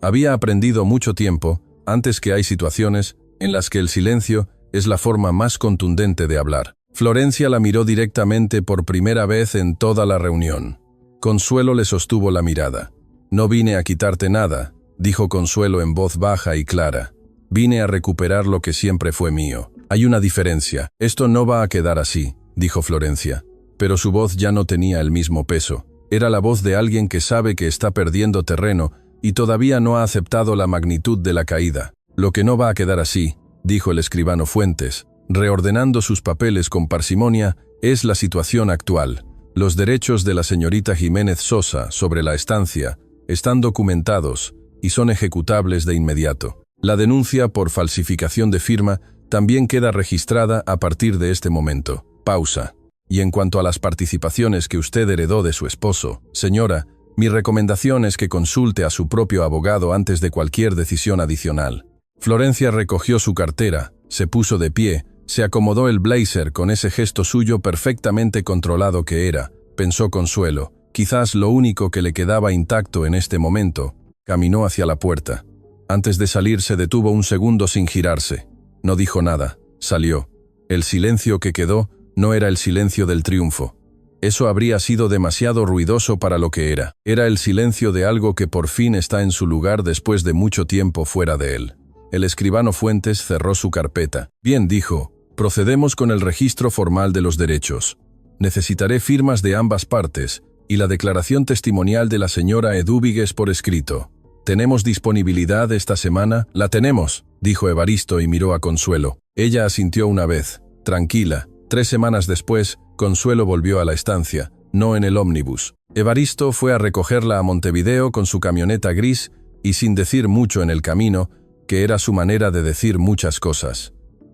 Había aprendido mucho tiempo, antes que hay situaciones en las que el silencio es la forma más contundente de hablar. Florencia la miró directamente por primera vez en toda la reunión. Consuelo le sostuvo la mirada. No vine a quitarte nada, dijo Consuelo en voz baja y clara. Vine a recuperar lo que siempre fue mío. Hay una diferencia. Esto no va a quedar así, dijo Florencia. Pero su voz ya no tenía el mismo peso. Era la voz de alguien que sabe que está perdiendo terreno y todavía no ha aceptado la magnitud de la caída. Lo que no va a quedar así, dijo el escribano Fuentes, reordenando sus papeles con parsimonia, es la situación actual. Los derechos de la señorita Jiménez Sosa sobre la estancia están documentados y son ejecutables de inmediato. La denuncia por falsificación de firma también queda registrada a partir de este momento. Pausa. Y en cuanto a las participaciones que usted heredó de su esposo, señora, mi recomendación es que consulte a su propio abogado antes de cualquier decisión adicional. Florencia recogió su cartera, se puso de pie, se acomodó el blazer con ese gesto suyo perfectamente controlado que era, pensó Consuelo, quizás lo único que le quedaba intacto en este momento. Caminó hacia la puerta. Antes de salir se detuvo un segundo sin girarse. No dijo nada, salió. El silencio que quedó no era el silencio del triunfo. Eso habría sido demasiado ruidoso para lo que era. Era el silencio de algo que por fin está en su lugar después de mucho tiempo fuera de él. El escribano Fuentes cerró su carpeta. Bien, dijo, procedemos con el registro formal de los derechos. Necesitaré firmas de ambas partes y la declaración testimonial de la señora Edúbigues por escrito. ¿Tenemos disponibilidad esta semana? La tenemos, dijo Evaristo y miró a Consuelo. Ella asintió una vez, tranquila. 3 semanas después, Consuelo volvió a la estancia, no en el ómnibus. Evaristo fue a recogerla a Montevideo con su camioneta gris y sin decir mucho en el camino, que era su manera de decir muchas cosas.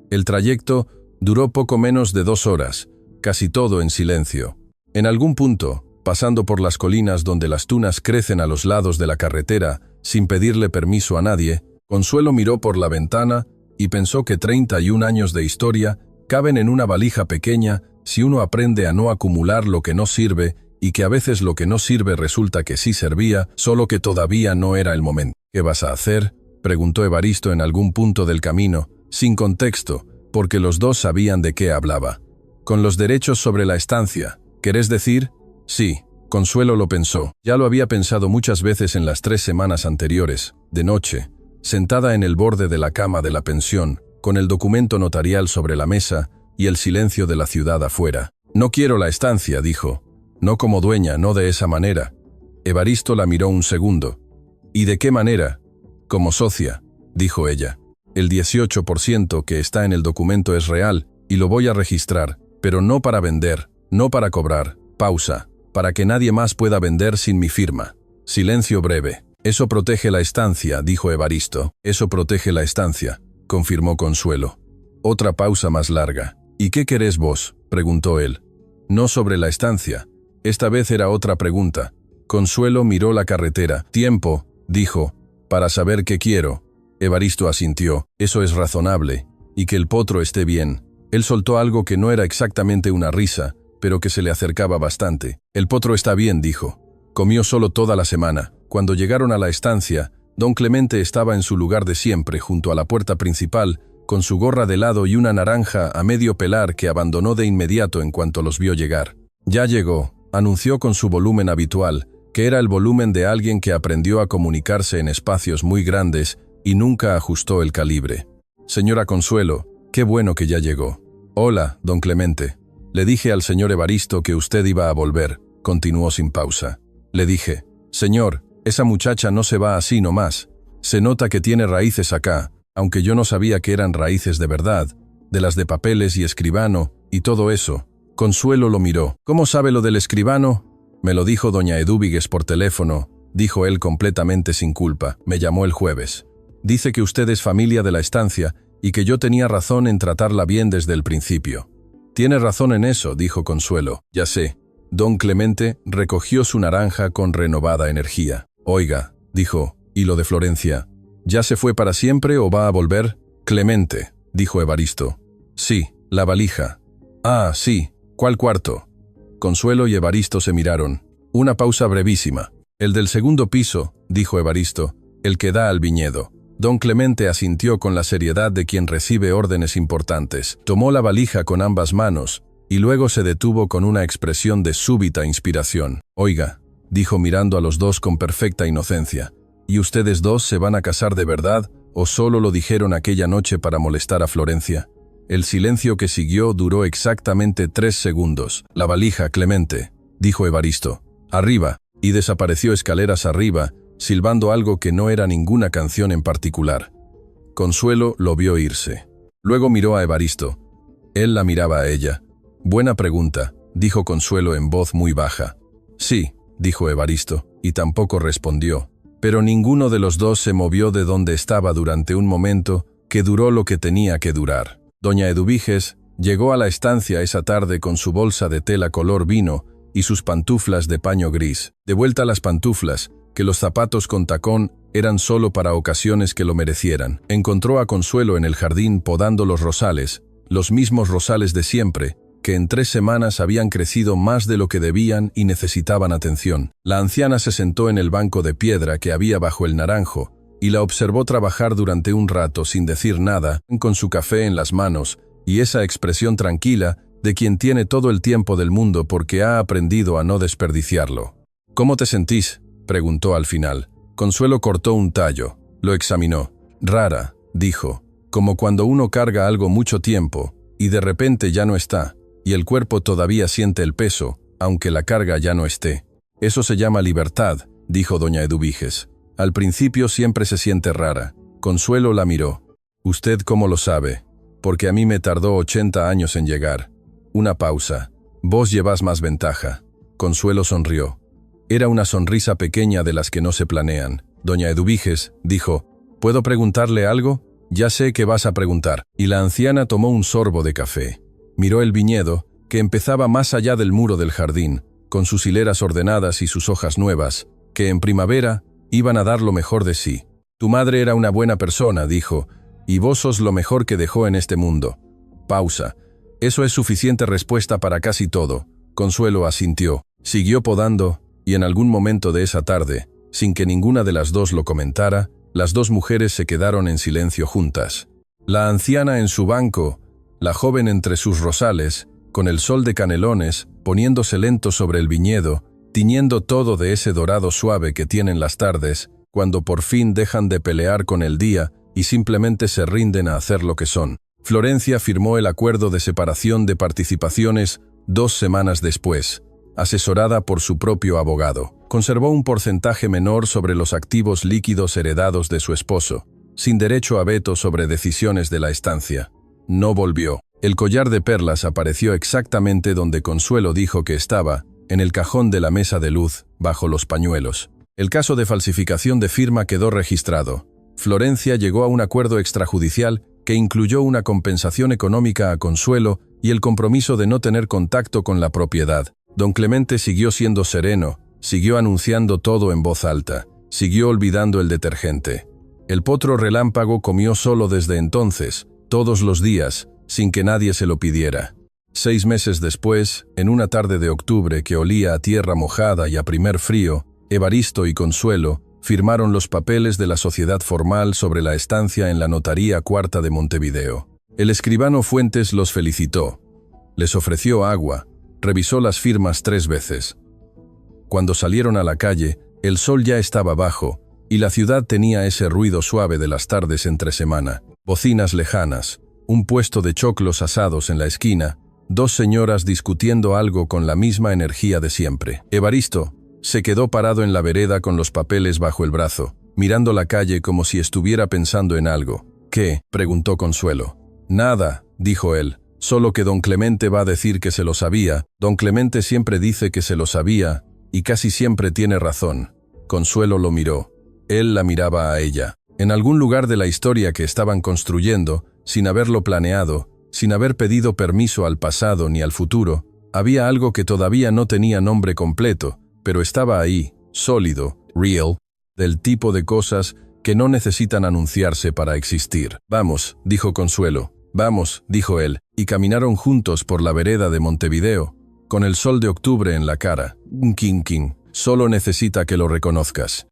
El trayecto duró poco menos de 2 horas, casi todo en silencio. En algún punto, pasando por las colinas donde las tunas crecen a los lados de la carretera, sin pedirle permiso a nadie, Consuelo miró por la ventana y pensó que 31 años de historia caben en una valija pequeña si uno aprende a no acumular lo que no sirve y que a veces lo que no sirve resulta que sí servía, solo que todavía no era el momento. ¿Qué vas a hacer?, preguntó Evaristo en algún punto del camino, sin contexto, porque los dos sabían de qué hablaba. Con los derechos sobre la estancia, ¿querés decir? Sí, Consuelo lo pensó. Ya lo había pensado muchas veces en las 3 semanas anteriores, de noche, sentada en el borde de la cama de la pensión, con el documento notarial sobre la mesa y el silencio de la ciudad afuera. No quiero la estancia, dijo. No como dueña, no de esa manera. Evaristo la miró un segundo. ¿Y de qué manera? Como socia, dijo ella. El 18% que está en el documento es real y lo voy a registrar, pero no para vender, no para cobrar. Pausa. Para que nadie más pueda vender sin mi firma. Silencio breve. Eso protege la estancia, dijo Evaristo. Eso protege la estancia, confirmó Consuelo. Otra pausa más larga. ¿Y qué querés vos?, preguntó él. No sobre la estancia. Esta vez era otra pregunta. Consuelo miró la carretera. Tiempo, dijo, para saber qué quiero. Evaristo asintió. Eso es razonable. Y que el potro esté bien. Él soltó algo que no era exactamente una risa, pero que se le acercaba bastante. El potro está bien, dijo. Comió solo toda la semana. Cuando llegaron a la estancia, don Clemente estaba en su lugar de siempre, junto a la puerta principal, con su gorra de lado y una naranja a medio pelar que abandonó de inmediato en cuanto los vio llegar. Ya llegó, anunció con su volumen habitual, que era el volumen de alguien que aprendió a comunicarse en espacios muy grandes y nunca ajustó el calibre. Señora Consuelo, qué bueno que ya llegó. Hola, don Clemente. Le dije al señor Evaristo que usted iba a volver, continuó sin pausa. Le dije, señor, esa muchacha no se va así nomás. Se nota que tiene raíces acá, aunque yo no sabía que eran raíces de verdad, de las de papeles y escribano, y todo eso. Consuelo lo miró. ¿Cómo sabe lo del escribano? Me lo dijo doña Edúbigues por teléfono, dijo él completamente sin culpa. Me llamó el jueves. Dice que usted es familia de la estancia y que yo tenía razón en tratarla bien desde el principio. Tiene razón en eso, dijo Consuelo. Ya sé. Don Clemente recogió su naranja con renovada energía. Oiga, dijo, ¿y lo de Florencia? ¿Ya se fue para siempre o va a volver? Clemente, dijo Evaristo. Sí, la valija. Ah, sí, ¿cuál cuarto? Consuelo y Evaristo se miraron. Una pausa brevísima. El del segundo piso, dijo Evaristo, el que da al viñedo. Don Clemente asintió con la seriedad de quien recibe órdenes importantes. Tomó la valija con ambas manos y luego se detuvo con una expresión de súbita inspiración. Oiga, dijo mirando a los dos con perfecta inocencia, ¿y ustedes dos se van a casar de verdad o solo lo dijeron aquella noche para molestar a Florencia? El silencio que siguió duró exactamente 3 segundos. La valija, Clemente, dijo Evaristo. Arriba, y desapareció escaleras arriba, silbando algo que no era ninguna canción en particular. Consuelo lo vio irse. Luego miró a Evaristo. Él la miraba a ella. Buena pregunta, dijo Consuelo en voz muy baja. Sí, dijo Evaristo, y tampoco respondió. Pero ninguno de los dos se movió de donde estaba durante un momento que duró lo que tenía que durar. Doña Eduviges llegó a la estancia esa tarde con su bolsa de tela color vino y sus pantuflas de paño gris. De vuelta a las pantuflas, que los zapatos con tacón eran solo para ocasiones que lo merecieran. Encontró a Consuelo en el jardín podando los rosales, los mismos rosales de siempre, que en 3 semanas habían crecido más de lo que debían y necesitaban atención. La anciana se sentó en el banco de piedra que había bajo el naranjo y la observó trabajar durante un rato sin decir nada, con su café en las manos y esa expresión tranquila de quien tiene todo el tiempo del mundo porque ha aprendido a no desperdiciarlo. «¿Cómo te sentís?», preguntó al final. Consuelo cortó un tallo, lo examinó. «Rara», dijo, «como cuando uno carga algo mucho tiempo y de repente ya no está, y el cuerpo todavía siente el peso, aunque la carga ya no esté. Eso se llama libertad», dijo doña Eduviges. «Al principio siempre se siente rara». Consuelo la miró. «¿Usted cómo lo sabe? Porque a mí me tardó 80 años en llegar». Una pausa. «Vos llevas más ventaja». Consuelo sonrió. Era una sonrisa pequeña de las que no se planean. Doña Eduviges dijo, «¿Puedo preguntarle algo?». «Ya sé que vas a preguntar». Y la anciana tomó un sorbo de café. Miró el viñedo, que empezaba más allá del muro del jardín, con sus hileras ordenadas y sus hojas nuevas, que en primavera iban a dar lo mejor de sí. «Tu madre era una buena persona», dijo, «y vos sos lo mejor que dejó en este mundo». Pausa. «Eso es suficiente respuesta para casi todo». Consuelo asintió. Siguió podando, y en algún momento de esa tarde, sin que ninguna de las dos lo comentara, las dos mujeres se quedaron en silencio juntas. La anciana en su banco, la joven entre sus rosales, con el sol de Canelones, poniéndose lento sobre el viñedo, tiñendo todo de ese dorado suave que tienen las tardes, cuando por fin dejan de pelear con el día y simplemente se rinden a hacer lo que son. Florencia firmó el acuerdo de separación de participaciones 2 semanas después, asesorada por su propio abogado. Conservó un porcentaje menor sobre los activos líquidos heredados de su esposo, sin derecho a veto sobre decisiones de la estancia. No volvió. El collar de perlas apareció exactamente donde Consuelo dijo que estaba, en el cajón de la mesa de luz, bajo los pañuelos. El caso de falsificación de firma quedó registrado. Florencia llegó a un acuerdo extrajudicial que incluyó una compensación económica a Consuelo y el compromiso de no tener contacto con la propiedad. Don Clemente siguió siendo sereno, siguió anunciando todo en voz alta, siguió olvidando el detergente. El potro relámpago comió solo desde entonces, todos los días, sin que nadie se lo pidiera. 6 meses después, en una tarde de octubre que olía a tierra mojada y a primer frío, Evaristo y Consuelo firmaron los papeles de la sociedad formal sobre la estancia en la Notaría Cuarta de Montevideo. El escribano Fuentes los felicitó. Les ofreció agua. Revisó las firmas 3 veces. Cuando salieron a la calle, el sol ya estaba bajo, y la ciudad tenía ese ruido suave de las tardes entre semana. Bocinas lejanas, un puesto de choclos asados en la esquina, 2 señoras discutiendo algo con la misma energía de siempre. Evaristo se quedó parado en la vereda con los papeles bajo el brazo, mirando la calle como si estuviera pensando en algo. «¿Qué?», preguntó Consuelo. «Nada», dijo él. «Solo que don Clemente va a decir que se lo sabía. Don Clemente siempre dice que se lo sabía, y casi siempre tiene razón». Consuelo lo miró. Él la miraba a ella. En algún lugar de la historia que estaban construyendo, sin haberlo planeado, sin haber pedido permiso al pasado ni al futuro, había algo que todavía no tenía nombre completo, pero estaba ahí, sólido, real, del tipo de cosas que no necesitan anunciarse para existir. «Vamos», dijo Consuelo. «Vamos», dijo él, y caminaron juntos por la vereda de Montevideo, con el sol de octubre en la cara. «King, solo necesita que lo reconozcas».